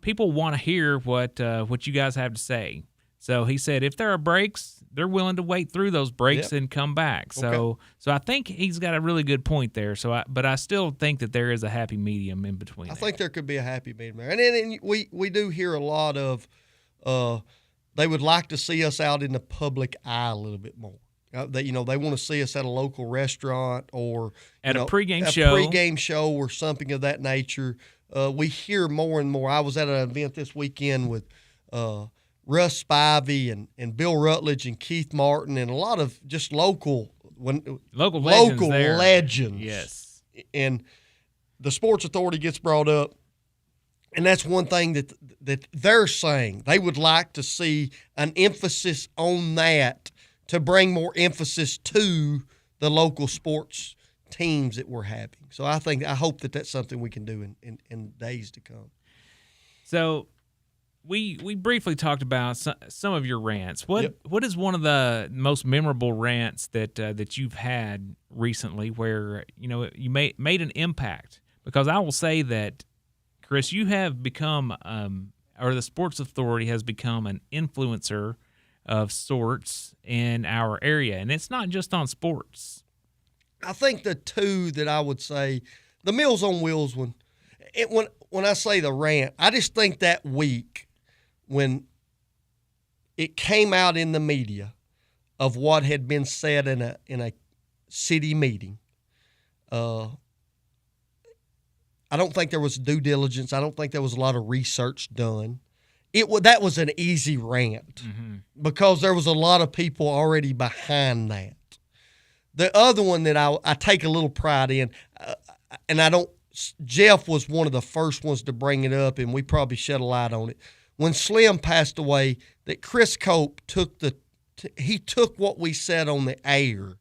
people want to hear what you guys have to say. So he said if there are breaks, they're willing to wait through those breaks and come back. So I think he's got a really good point there. But I still think that there is a happy medium in between. I think there could be a happy medium there. And then we do hear a lot of they would like to see us out in the public eye a little bit more. They want to see us at a local restaurant or at a pregame show or something of that nature. We hear more and more. I was at an event this weekend with Russ Spivey and Bill Rutledge and Keith Martin and a lot of just local local legends there. legends. Yes. And the Sports Authority gets brought up, and that's one thing that they're saying. They would like to see an emphasis on that to bring more emphasis to the local sports teams that we're having. So I hope that that's something we can do in days to come. So we briefly talked about some of your rants. What is one of the most memorable rants that you've had recently where you made an impact? Because I will say that, Chris, you have become or the Sports Authority has become an influencer of sorts in our area, and it's not just on sports. I think the two that I would say, the Meals on Wheels one, when I say the rant, I just think that week when it came out in the media of what had been said in a city meeting, I don't think there was due diligence. I don't think there was a lot of research done. That was an easy rant because there was a lot of people already behind that. The other one that I take a little pride in, and Jeff was one of the first ones to bring it up, and we probably shed a light on it. When Slim passed away, that Chris Cope took what we said on the air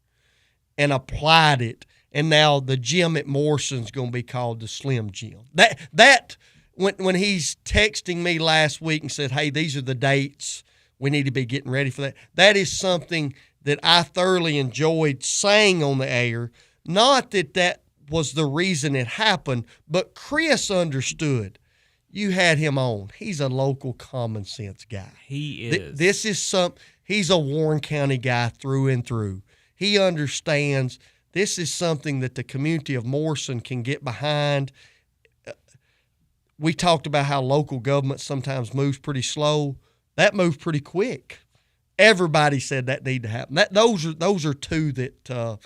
and applied it, and now the gym at Morrison's going to be called the Slim Gym. That when he's texting me last week and said, hey, these are the dates, we need to be getting ready for that, that is something that I thoroughly enjoyed saying on the air. Not that was the reason it happened, but Chris understood. You had him on. He's a local common sense guy. He is. He's a Warren County guy through and through. He understands this is something that the community of Morrison can get behind. We talked about how local government sometimes moves pretty slow. That moved pretty quick. Everybody said that need to happen. Those are two that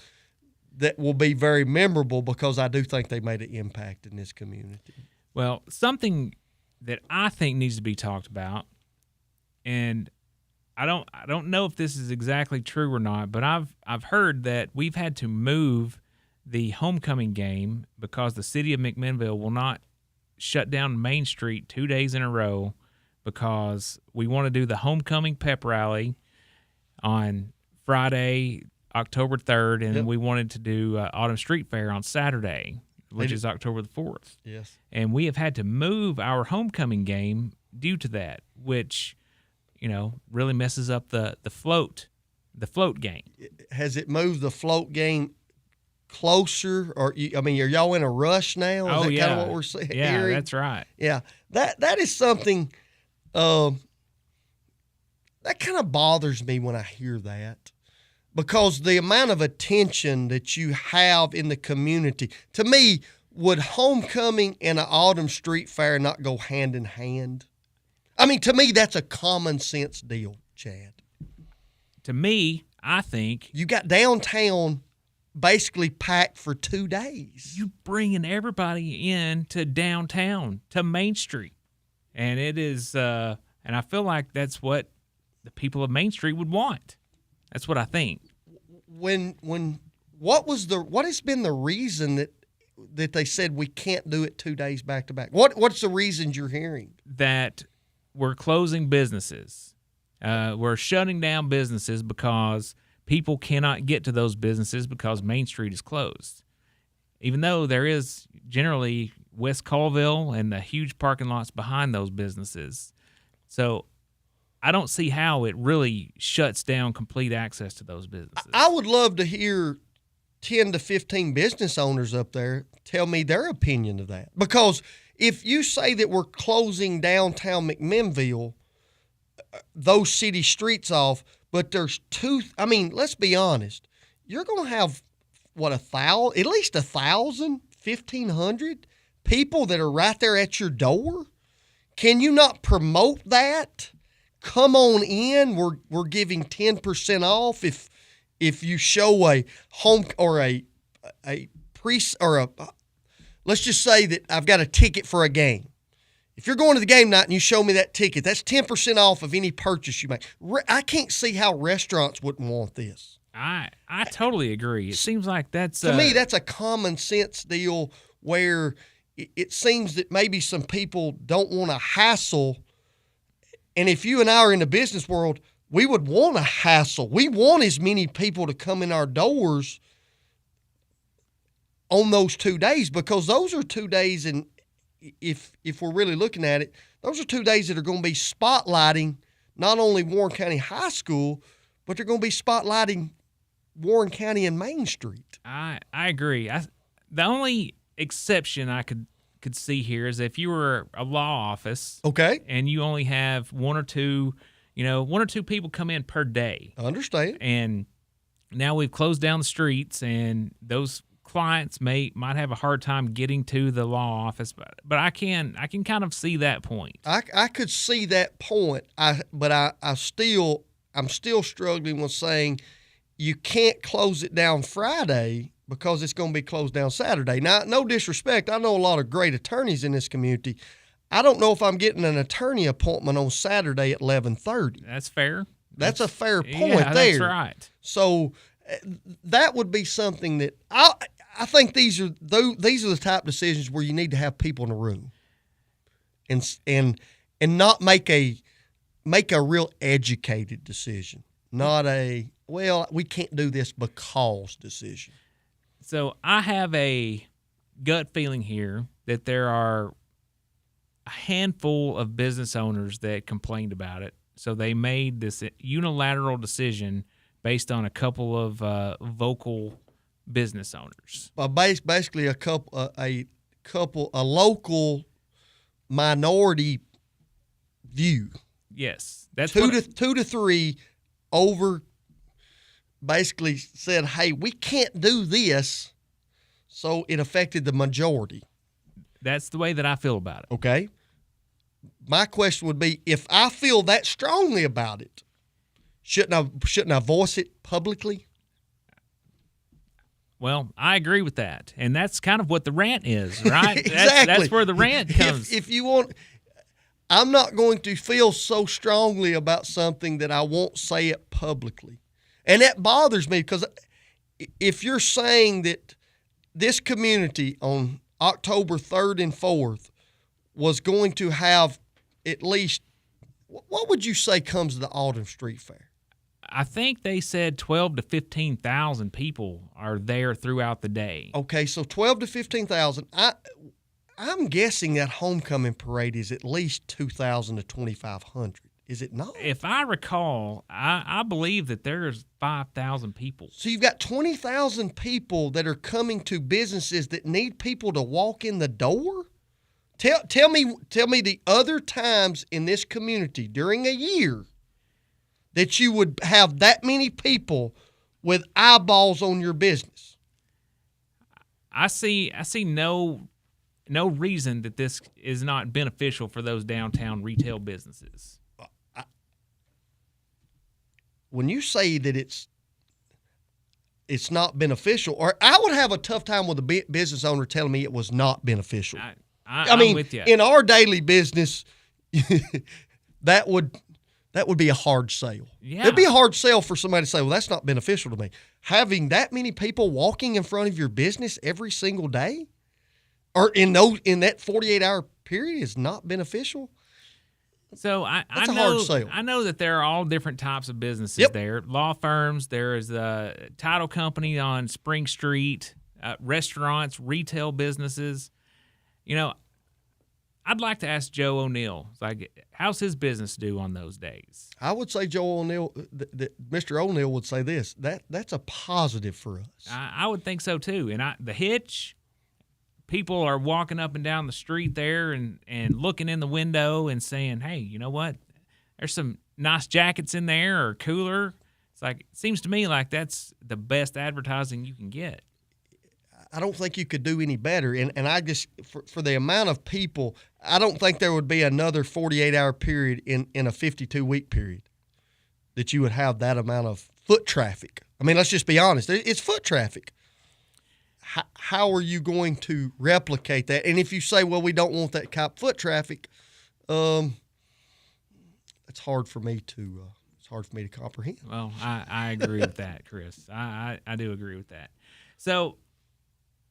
will be very memorable because I do think they made an impact in this community. Well, something that I think needs to be talked about, and I don't know if this is exactly true or not, but I've heard that we've had to move the homecoming game because the city of McMinnville will not shut down Main Street 2 days in a row because we want to do the homecoming pep rally on Friday, October 3rd, and we wanted to do Autumn Street Fair on Saturday, which is October the 4th. Yes. And we have had to move our homecoming game due to that, which, really messes up the float game. Has it moved the float game closer? Or are y'all in a rush now? Is that kind of what we're hearing? Yeah, that's right. Yeah. That is something that kind of bothers me when I hear that. Because the amount of attention that you have in the community, to me, would homecoming and an Autumn Street Fair not go hand in hand? To me, that's a common sense deal, Chad. To me, I think you got downtown basically packed for 2 days. You bringing everybody in to downtown, to Main Street. And it is, and I feel like that's what the people of Main Street would want. That's what I think. What has been the reason that they said we can't do it 2 days back to back? What's the reasons you're hearing? That we're closing businesses. We're shutting down businesses because people cannot get to those businesses because Main Street is closed. Even though there is generally West Colville and the huge parking lots behind those businesses. So I don't see how it really shuts down complete access to those businesses. I would love to hear 10 to 15 business owners up there tell me their opinion of that. Because if you say that we're closing downtown McMinnville, those city streets off, but there's let's be honest. You're going to have, at least 1,000, 1,500 people that are right there at your door? Can you not promote that? Come on in. We're giving 10% off if you show a home or let's just say that I've got a ticket for a game. If you're going to the game night and you show me that ticket, that's 10% off of any purchase you make. I can't see how restaurants wouldn't want this. I totally agree. It seems like that's to me, that's a common sense deal where it seems that maybe some people don't want to hassle. And if you and I are in the business world, we would want to hassle. We want as many people to come in our doors on those 2 days, because those are 2 days, and if we're really looking at it, those are 2 days that are going to be spotlighting not only Warren County High School, but they're going to be spotlighting Warren County and Main Street. I agree. The only exception I could see here is if you were a law office, okay, and you only have one or two people come in per day. I understand. And now we've closed down the streets, and those clients might have a hard time getting to the law office, but I can kind of see that point. I could see that point. I'm still struggling with saying you can't close it down Friday because it's going to be closed down Saturday. Now, no disrespect, I know a lot of great attorneys in this community. I don't know if I'm getting an attorney appointment on Saturday at 11:30. That's fair. That's a fair point yeah, there. That's right. So that would be something that I think these are the type of decisions where you need to have people in a room, and not make a real educated decision, not a we can't do this because decision. So I have a gut feeling here that there are a handful of business owners that complained about it. So they made this unilateral decision based on a couple of vocal business owners. Basically, a local minority view. Yes, that's two to three over. Basically said, "Hey, we can't do this," so it affected the majority. That's the way that I feel about it. Okay. My question would be, if I feel that strongly about it, shouldn't I voice it publicly? Well, I agree with that, and that's kind of what the rant is, right? Exactly. That's where the rant comes. If you want, I'm not going to feel so strongly about something that I won't say it publicly. And that bothers me, because if you're saying that this community on October 3rd and 4th was going to have at least, what would you say comes to the Autumn Street Fair? I think they said 12 to 15,000 people are there throughout the day. Okay, so 12 to 15,000. I'm guessing that homecoming parade is at least 2,000 to 2,500. Is it not? If I recall, I believe that there's 5,000 people. So you've got 20,000 people that are coming to businesses that need people to walk in the door? Tell me the other times in this community during a year that you would have that many people with eyeballs on your business. I see no reason that this is not beneficial for those downtown retail businesses. When you say that it's not beneficial, or I would have a tough time with a business owner telling me it was not beneficial. I'm mean, with you. In our daily business, that would be a hard sale. Yeah. It'd be a hard sale for somebody to say, well, that's not beneficial to me. Having that many people walking in front of your business every single day, or in that 48-hour period, is not beneficial. So That's a hard sale. I know that there are all different types of businesses there. Law firms, there is a title company on Spring Street, restaurants, retail businesses. You know, I'd like to ask Joe O'Neill, how's his business do on those days? I would say Joe O'Neill, Mr. O'Neill would say this, that's a positive for us. I would think so too. And the hitch, people are walking up and down the street there and looking in the window and saying, hey, you know what? There's some nice jackets in there or cooler. It seems to me like that's the best advertising you can get. I don't think you could do any better. And I just, for the amount of people, I don't think there would be another 48-hour period in a 52-week period that you would have that amount of foot traffic. I mean, let's just be honest. It's foot traffic. How are you going to replicate that? And if you say, well, we don't want that kind of foot traffic, it's hard for me to it's hard for me to comprehend. Well, I agree with that, Chris. I do agree with that. So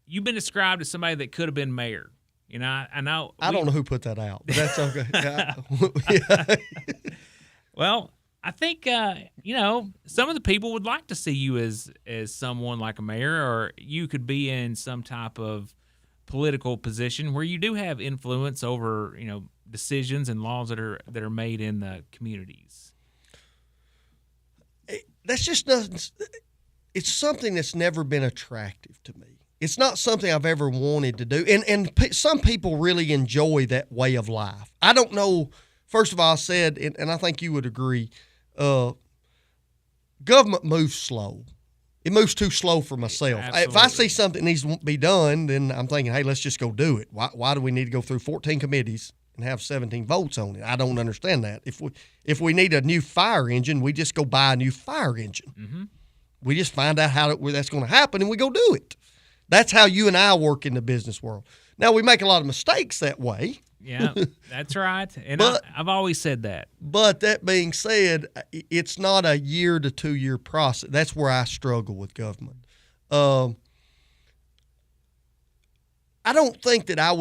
you've been described as somebody that could have been mayor. You know, I know. I don't know who put that out, but that's okay. Yeah. Well, I think some of the people would like to see you as someone like a mayor, or you could be in some type of political position where you do have influence over decisions and laws that are made in the communities. That's just nothing. It's something that's never been attractive to me. It's not something I've ever wanted to do. And some people really enjoy that way of life. I don't know. First of all, I said, and I think you would agree, government moves slow. It moves too slow for myself. Absolutely. If I see something needs to be done, then I'm thinking, hey, let's just go do it. Why do we need to go through 14 committees and have 17 votes on it? I don't understand that. If we need a new fire engine, we just go buy a new fire engine. Mm-hmm. We just find out where that's going to happen, and we go do it. That's how you and I work in the business world. Now, we make a lot of mistakes that way. Yeah, that's right. And I've always said that. But that being said, it's not a 1 to 2 year process. That's where I struggle with government. I don't think that I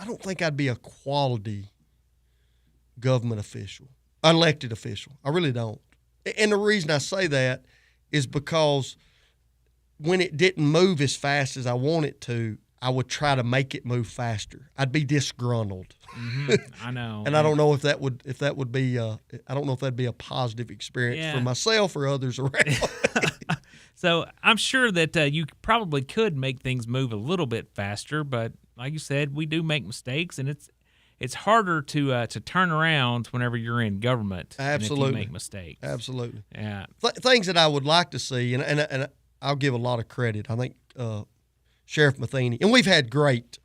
don't think I'd be a quality government official, elected official. I really don't. And the reason I say that is because when it didn't move as fast as I want it to, I would try to make it move faster. I'd be disgruntled. Mm-hmm. I know. And I don't know if that would be I don't know if that'd be a positive experience for myself or others around. So I'm sure that you probably could make things move a little bit faster, but like you said, we do make mistakes, and it's harder to turn around whenever you're in government. Absolutely, and if you make mistakes. Absolutely. Yeah. Things that I would like to see, and I'll give a lot of credit. I think Sheriff Matheny, and we've had great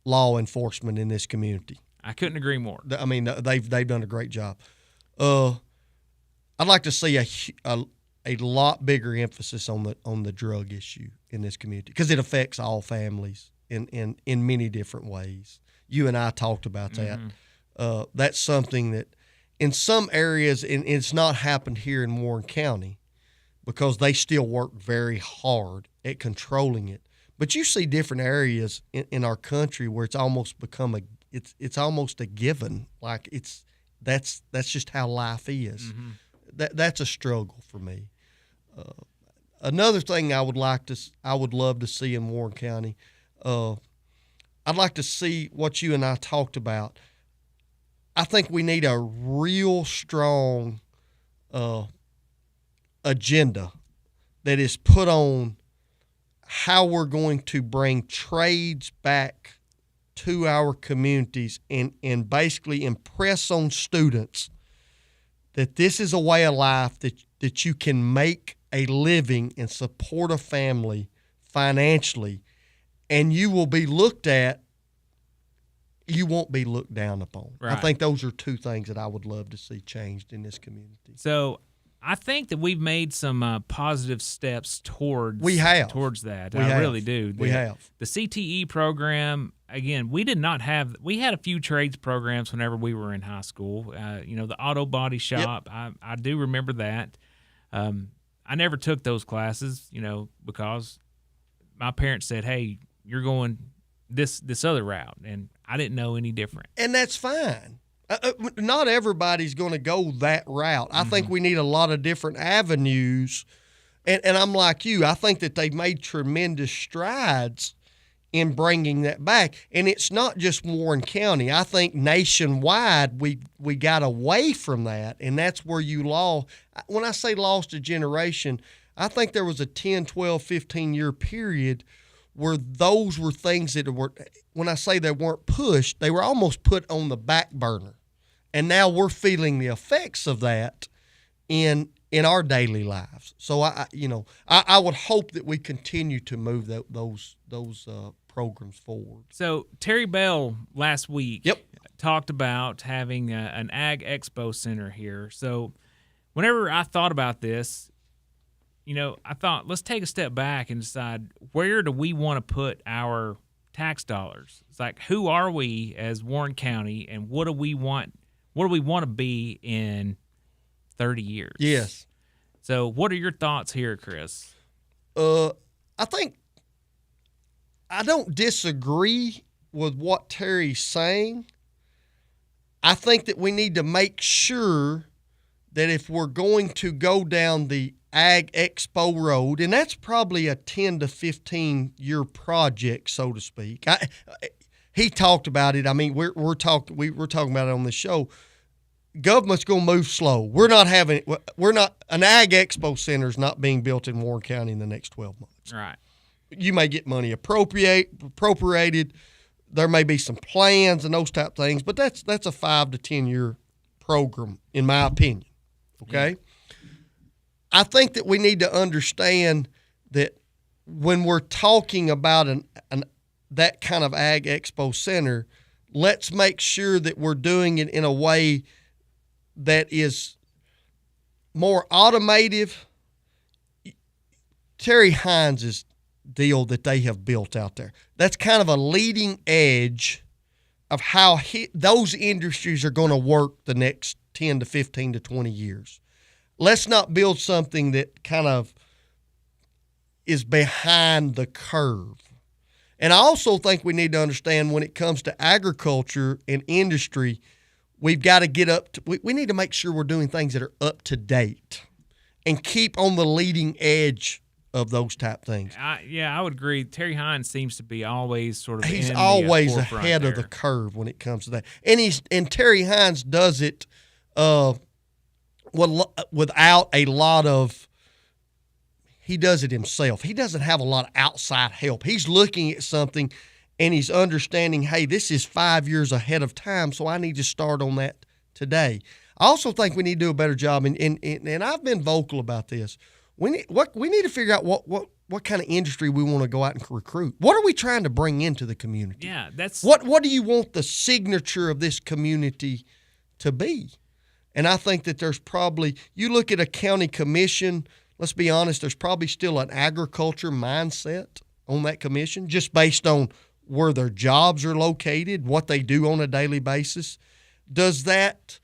law enforcement in this community. I couldn't agree more. I mean, they've done a great job. I'd like to see a lot bigger emphasis on the drug issue in this community, because it affects all families in many different ways. You and I talked about that. Mm-hmm. That's something that in some areas, and it's not happened here in Warren County because they still work very hard at controlling it. But you see different areas in our country where it's almost become it's almost a given. Like that's just how life is. Mm-hmm. That's a struggle for me. Another thing I would love to see in Warren County, I'd like to see what you and I talked about. I think we need a real strong agenda that is put on how we're going to bring trades back to our communities and basically impress on students that this is a way of life that you can make a living and support a family financially, and you will be looked at. You won't be looked down upon. Right. I think those are two things that I would love to see changed in this community. So I think that we've made some positive steps towards that. I really do. We have. The CTE program, again, we had a few trades programs whenever we were in high school. The auto body shop, yep. I do remember that. I never took those classes, because my parents said, hey, you're going this other route, and I didn't know any different. And that's fine. Not everybody's going to go that route. I think we need a lot of different avenues. And I'm like you. I think that they've made tremendous strides in bringing that back. And it's not just Warren County. I think nationwide we got away from that, and that's where you lost. When I say lost a generation, I think there was a 10, 12, 15-year period where those were things that were, when I say they weren't pushed, they were almost put on the back burner. And now we're feeling the effects of that in our daily lives. So I would hope that we continue to move those programs forward. So Terry Bell last week talked about having an Ag Expo Center here. So whenever I thought about this, I thought, let's take a step back and decide, where do we want to put our tax dollars? It's like, who are we as Warren County, and what do we want to be in 30 years. Yes. So what are your thoughts here, Chris? I think I don't disagree with what Terry's saying. I think that we need to make sure that if we're going to go down the Ag Expo road, and that's probably a 10 to 15 year project, so to speak. He talked about it. I mean, we're talking about it on the show. Government's going to move slow. An Ag Expo Center is not being built in Warren County in the next 12 months. Right. You may get money appropriated. There may be some plans and those type of things, but that's a 5 to 10 year program, in my opinion. Okay. Yeah. I think that we need to understand that when we're talking about that kind of Ag Expo Center, let's make sure that we're doing it in a way that is more automative. Terry Hines' deal that they have built out there, that's kind of a leading edge of how those industries are going to work the next 10 to 15 to 20 years. Let's not build something that kind of is behind the curve. And I also think we need to understand when it comes to agriculture and industry, we've got to get we need to make sure we're doing things that are up to date and keep on the leading edge of those type things. I would agree. Terry Hines seems to be always sort of he's in always the ahead there. of the curve when it comes to that. And Terry Hines does it without a lot of he does it himself. He doesn't have a lot of outside help. He's looking at something and he's understanding, hey, this is 5 years ahead of time, so I need to start on that today. I also think we need to do a better job, and I've been vocal about this. We need to figure out what kind of industry we want to go out and recruit. What are we trying to bring into the community? Yeah, that's what do you want the signature of this community to be? And I think that there's probably, you look at a county commission, let's be honest, there's probably still an agriculture mindset on that commission, just based on where their jobs are located, what they do on a daily basis. Does that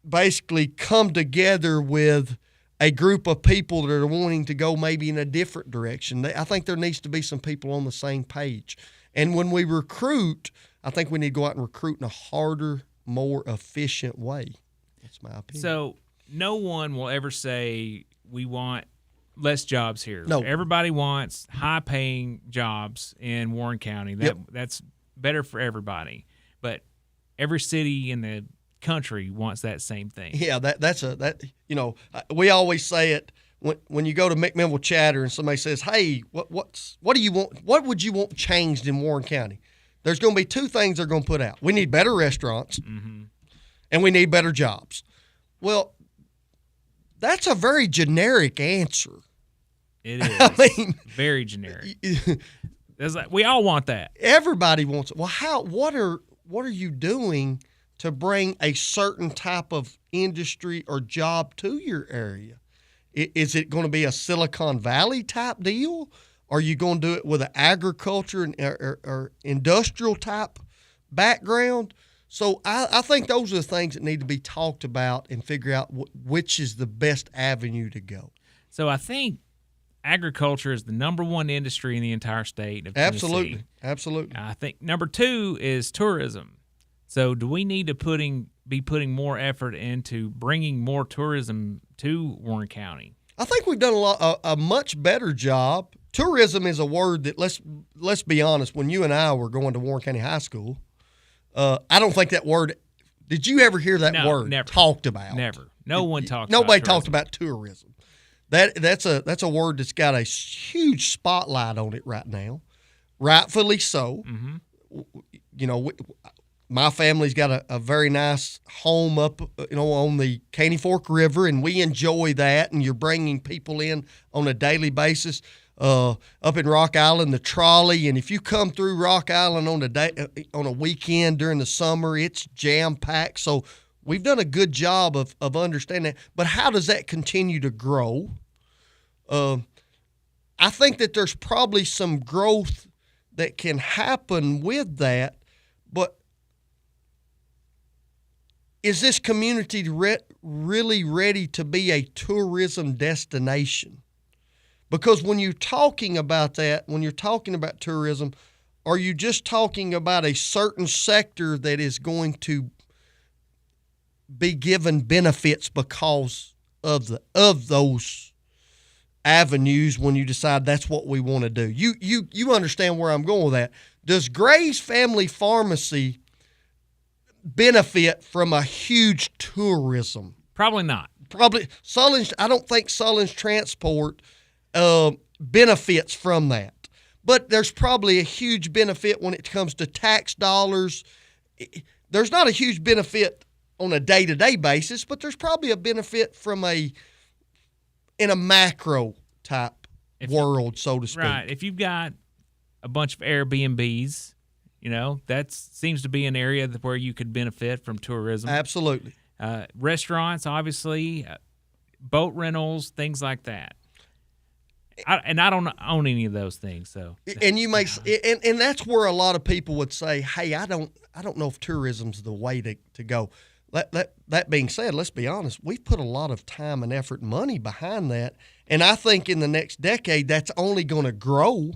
basically come together with a group of people that are wanting to go maybe in a different direction? I think there needs to be some people on the same page. And when we recruit, I think we need to go out and recruit in a harder, more efficient way. That's my opinion. So no one will ever say we want less jobs here. No. Everybody wants high-paying jobs in Warren County. That's better for everybody. But every city in the country wants that same thing. Yeah, we always say it when you go to McMinnville Chatter and somebody says, "Hey, what do you want? What would you want changed in Warren County?" There's going to be two things they're going to put out. We need better restaurants, and we need better jobs. Well, that's a very generic answer. It is. I mean, very generic. We all want that. Everybody wants it. Well, what are you doing to bring a certain type of industry or job to your area? Is it going to be a Silicon Valley type deal? Are you going to do it with an agriculture or industrial type background? So I think those are the things that need to be talked about and figure out which is the best avenue to go. So I think agriculture is the number one industry in the entire state of Tennessee. Absolutely. I think number two is tourism. So do we need to be putting more effort into bringing more tourism to Warren County? I think we've done a much better job. Tourism is a word that, let's be honest, when you and I were going to Warren County High School, I don't think that word, did you ever hear that word talked about? Never. Nobody talked about tourism. That's a word that's got a huge spotlight on it right now, rightfully so. Mm-hmm. My family's got a very nice home up, on the Caney Fork River, and we enjoy that. And you're bringing people in on a daily basis. Up in Rock Island, the trolley, and if you come through Rock Island on a weekend during the summer, it's jam packed. So we've done a good job of understanding that. But how does that continue to grow? I think that there's probably some growth that can happen with that, but is this community really ready to be a tourism destination? Because when you're talking about that, when you're talking about tourism, are you just talking about a certain sector that is going to be given benefits because of those avenues when you decide that's what we want to do? You understand where I'm going with that. Does Gray's Family Pharmacy benefit from a huge tourism? Probably not. Probably Sullens. I don't think Sullens Transport benefits from that. But there's probably a huge benefit when it comes to tax dollars. There's not a huge benefit on a day-to-day basis, but there's probably a benefit from in a macro type world, so to speak. Right. If you've got a bunch of Airbnbs, that seems to be an area where you could benefit from tourism. Absolutely. Restaurants, obviously, boat rentals, things like that. I don't own any of those things, so. And you may, and that's where a lot of people would say, "Hey, I don't know if tourism's the way to go." That being said, let's be honest. We've put a lot of time and effort and money behind that, and I think in the next decade that's only going to grow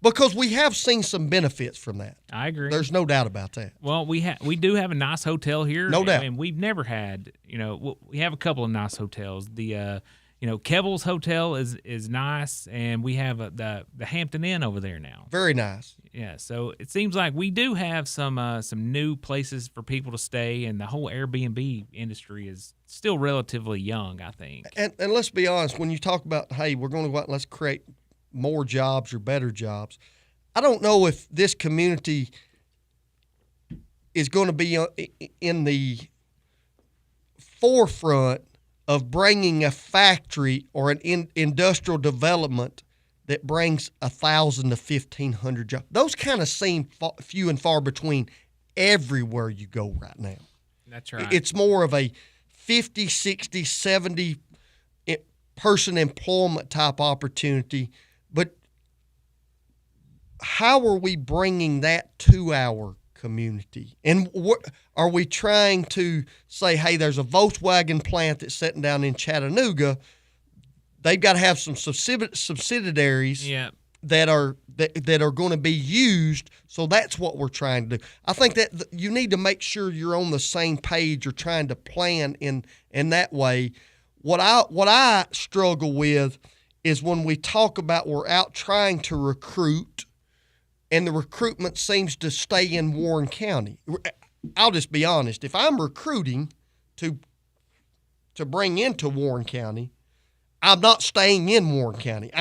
because we have seen some benefits from that. I agree. There's no doubt about that. Well, we do have a nice hotel here, no doubt, and we've never had. We have a couple of nice hotels. The Kevel's Hotel is nice, and we have the Hampton Inn over there now. Very nice. Yeah, so it seems like we do have some new places for people to stay, and the whole Airbnb industry is still relatively young, I think. And let's be honest, when you talk about, hey, we're going to go out and let's create more jobs or better jobs, I don't know if this community is going to be in the forefront of bringing a factory or an industrial development that brings 1,000 to 1,500 jobs. Those kind of seem few and far between everywhere you go right now. That's right. It's more of a 50, 60, 70 person employment type opportunity. But how are we bringing that to our community? And what are we trying to say, hey, there's a Volkswagen plant that's sitting down in Chattanooga. They've got to have some subsidiaries that are going to be used. So that's what we're trying to do. I think that you need to make sure you're on the same page or trying to plan in that way. What I struggle with is when we talk about we're out trying to recruit and the recruitment seems to stay in Warren County. I'll just be honest. If I'm recruiting to bring into Warren County, I'm not staying in Warren County.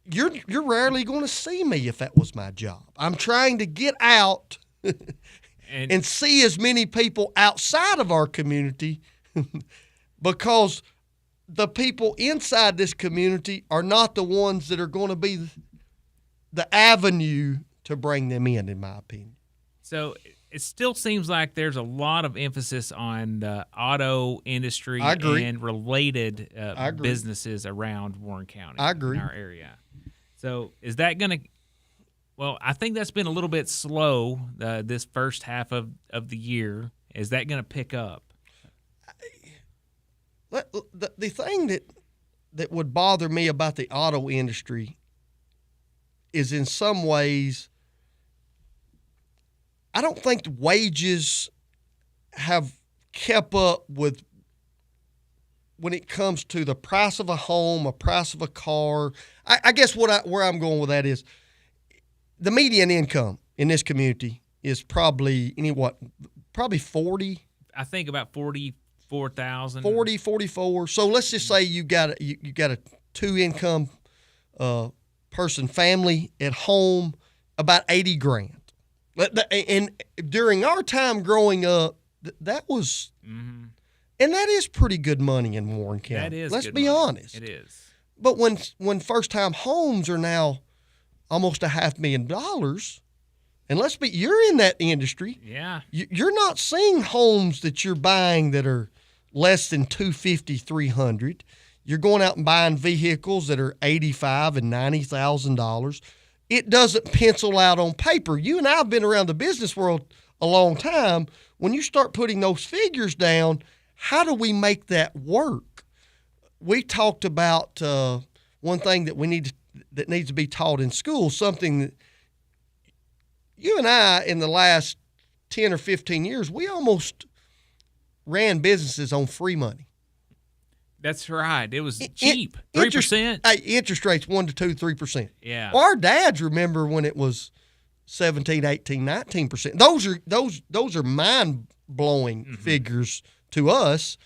You're rarely going to see me if that was my job. I'm trying to get out and see as many people outside of our community because the people inside this community are not the ones that are going to be the avenue to bring them in my opinion. So it still seems like there's a lot of emphasis on the auto industry and related businesses around Warren County. I agree. In our area. So is that going to – well, I think that's been a little bit slow this first half of the year. Is that going to pick up? The thing that would bother me about the auto industry is in some ways I don't think the wages have kept up with when it comes to the price of a home, a price of a car. I guess where I'm going with that is the median income in this community is probably probably 40. I think about 44,000. 40, 44. So let's just say you got a 2-income person family at home, about 80 grand. And during our time growing up, that was, and that is pretty good money in Warren County. That is. Let's good be money. honest. It is. But when first-time homes are now almost $500,000, and you're in that industry. Yeah. You're not seeing homes that you're buying that are less than $250,000, $300,000. You're going out and buying vehicles that are $85,000 and $90,000. It doesn't pencil out on paper. You and I have been around the business world a long time. When you start putting those figures down, how do we make that work? We talked about one thing that that needs to be taught in school, something that you and I in the last 10 or 15 years, we almost ran businesses on free money. That's right. It was cheap. 3%. Interest rates 1% to 2%, 3%. Yeah. Well, our dads remember when it was 17, 18, 19%. Those are mind-blowing figures to us.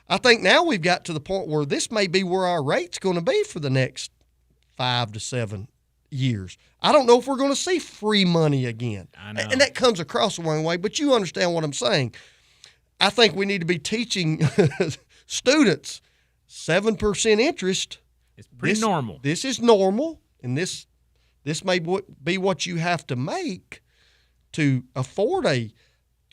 I think now we've got to the point where this may be where our rate's going to be for the next 5 to 7 years. I don't know if we're going to see free money again. I know. And that comes across the wrong way, but you understand what I'm saying. I think we need to be teaching students 7% interest. It's pretty normal. This is normal, and this may be what you have to make to afford a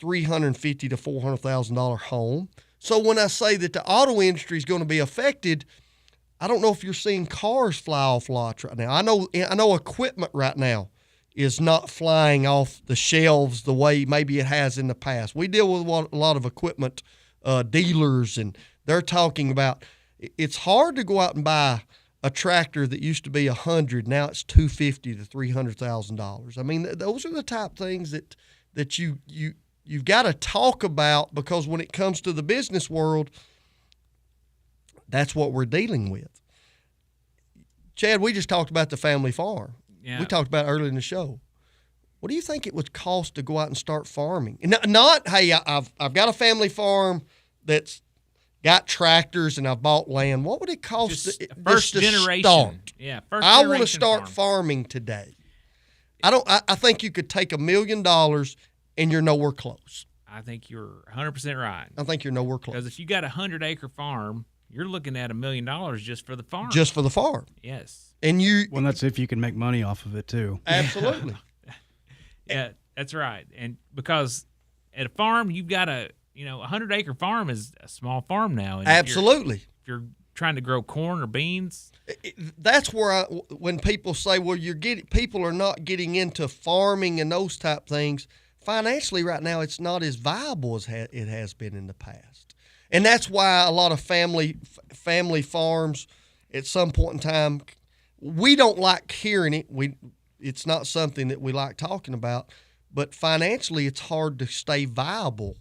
$350,000 to $400,000 home. So when I say that the auto industry is going to be affected, I don't know if you're seeing cars fly off lots right now. I know equipment right now is not flying off the shelves the way maybe it has in the past. We deal with a lot of equipment dealers, and they're talking about it's hard to go out and buy a tractor that used to be $100,000, now it's $250,000 to $300,000. I mean, those are the type things that you've got to talk about, because when it comes to the business world, that's what we're dealing with. Chad, we just talked about the family farm. Yeah. We talked about it earlier in the show. What do you think it would cost to go out and start farming? Not hey, I've got a family farm that's got tractors and I've bought land. What would it cost first to generation? Start? Yeah, first I generation want to start farming today. I think you could take $1 million and you're nowhere close. I think you're 100% right. I think you're nowhere close. Because if you got a 100-acre farm, you're looking at $1 million just for the farm. Just for the farm. Yes. And well, that's if you can make money off of it too. Absolutely. Yeah, that's right. And because at a farm, you've got a 100-acre farm is a small farm now. And Absolutely. If you're trying to grow corn or beans, that's where when people say, well, people are not getting into farming and those type things, financially right now it's not as viable as it has been in the past. And that's why a lot of family farms at some point in time, we don't like hearing it. It's not something that we like talking about, but financially it's hard to stay viable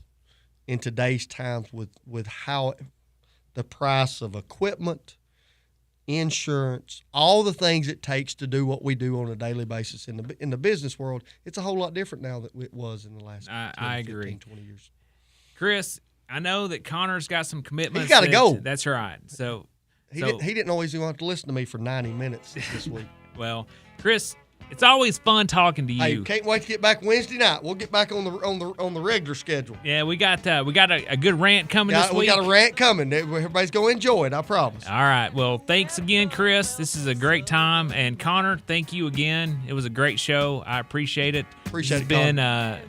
in today's times with how the price of equipment, insurance, all the things it takes to do what we do on a daily basis in the business world. It's a whole lot different now than it was in the last 15, 20 years. Chris, I know that Connor's got some commitments. He's got to go. That's right. So he didn't always want to listen to me for 90 minutes this week. Well, Chris, it's always fun talking to you. Hey, can't wait to get back Wednesday night. We'll get back on the regular schedule. Yeah, we got a good rant coming this week. We got a rant coming. Everybody's going to enjoy it, I promise. All right. Well, thanks again, Chris. This is a great time. And Connor, thank you again. It was a great show. I appreciate it. Appreciate it. It's been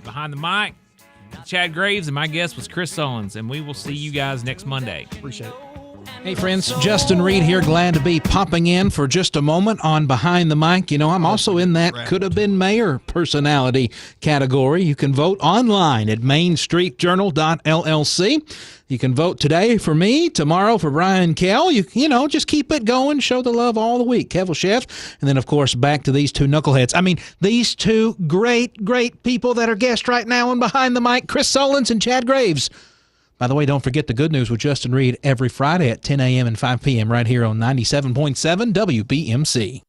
Behind the Mic. Chad Graves, and my guest was Chris Sullens. And we will see you guys next Monday. Appreciate it. Hey friends, Justin Reed here, glad to be popping in for just a moment on Behind the Mic. I'm also in that could have been mayor personality category. You can vote online at mainstreetjournal.llc. You can vote today for me, tomorrow for Brian Kell. You just keep it going, show the love all the week. Kevel Chef, and then of course back to these two knuckleheads. These two great people that are guests right now on Behind the Mic, Chris Sullens and Chad Graves. By the way, don't forget the good news with Justin Reed every Friday at 10 a.m. and 5 p.m. right here on 97.7 WBMC.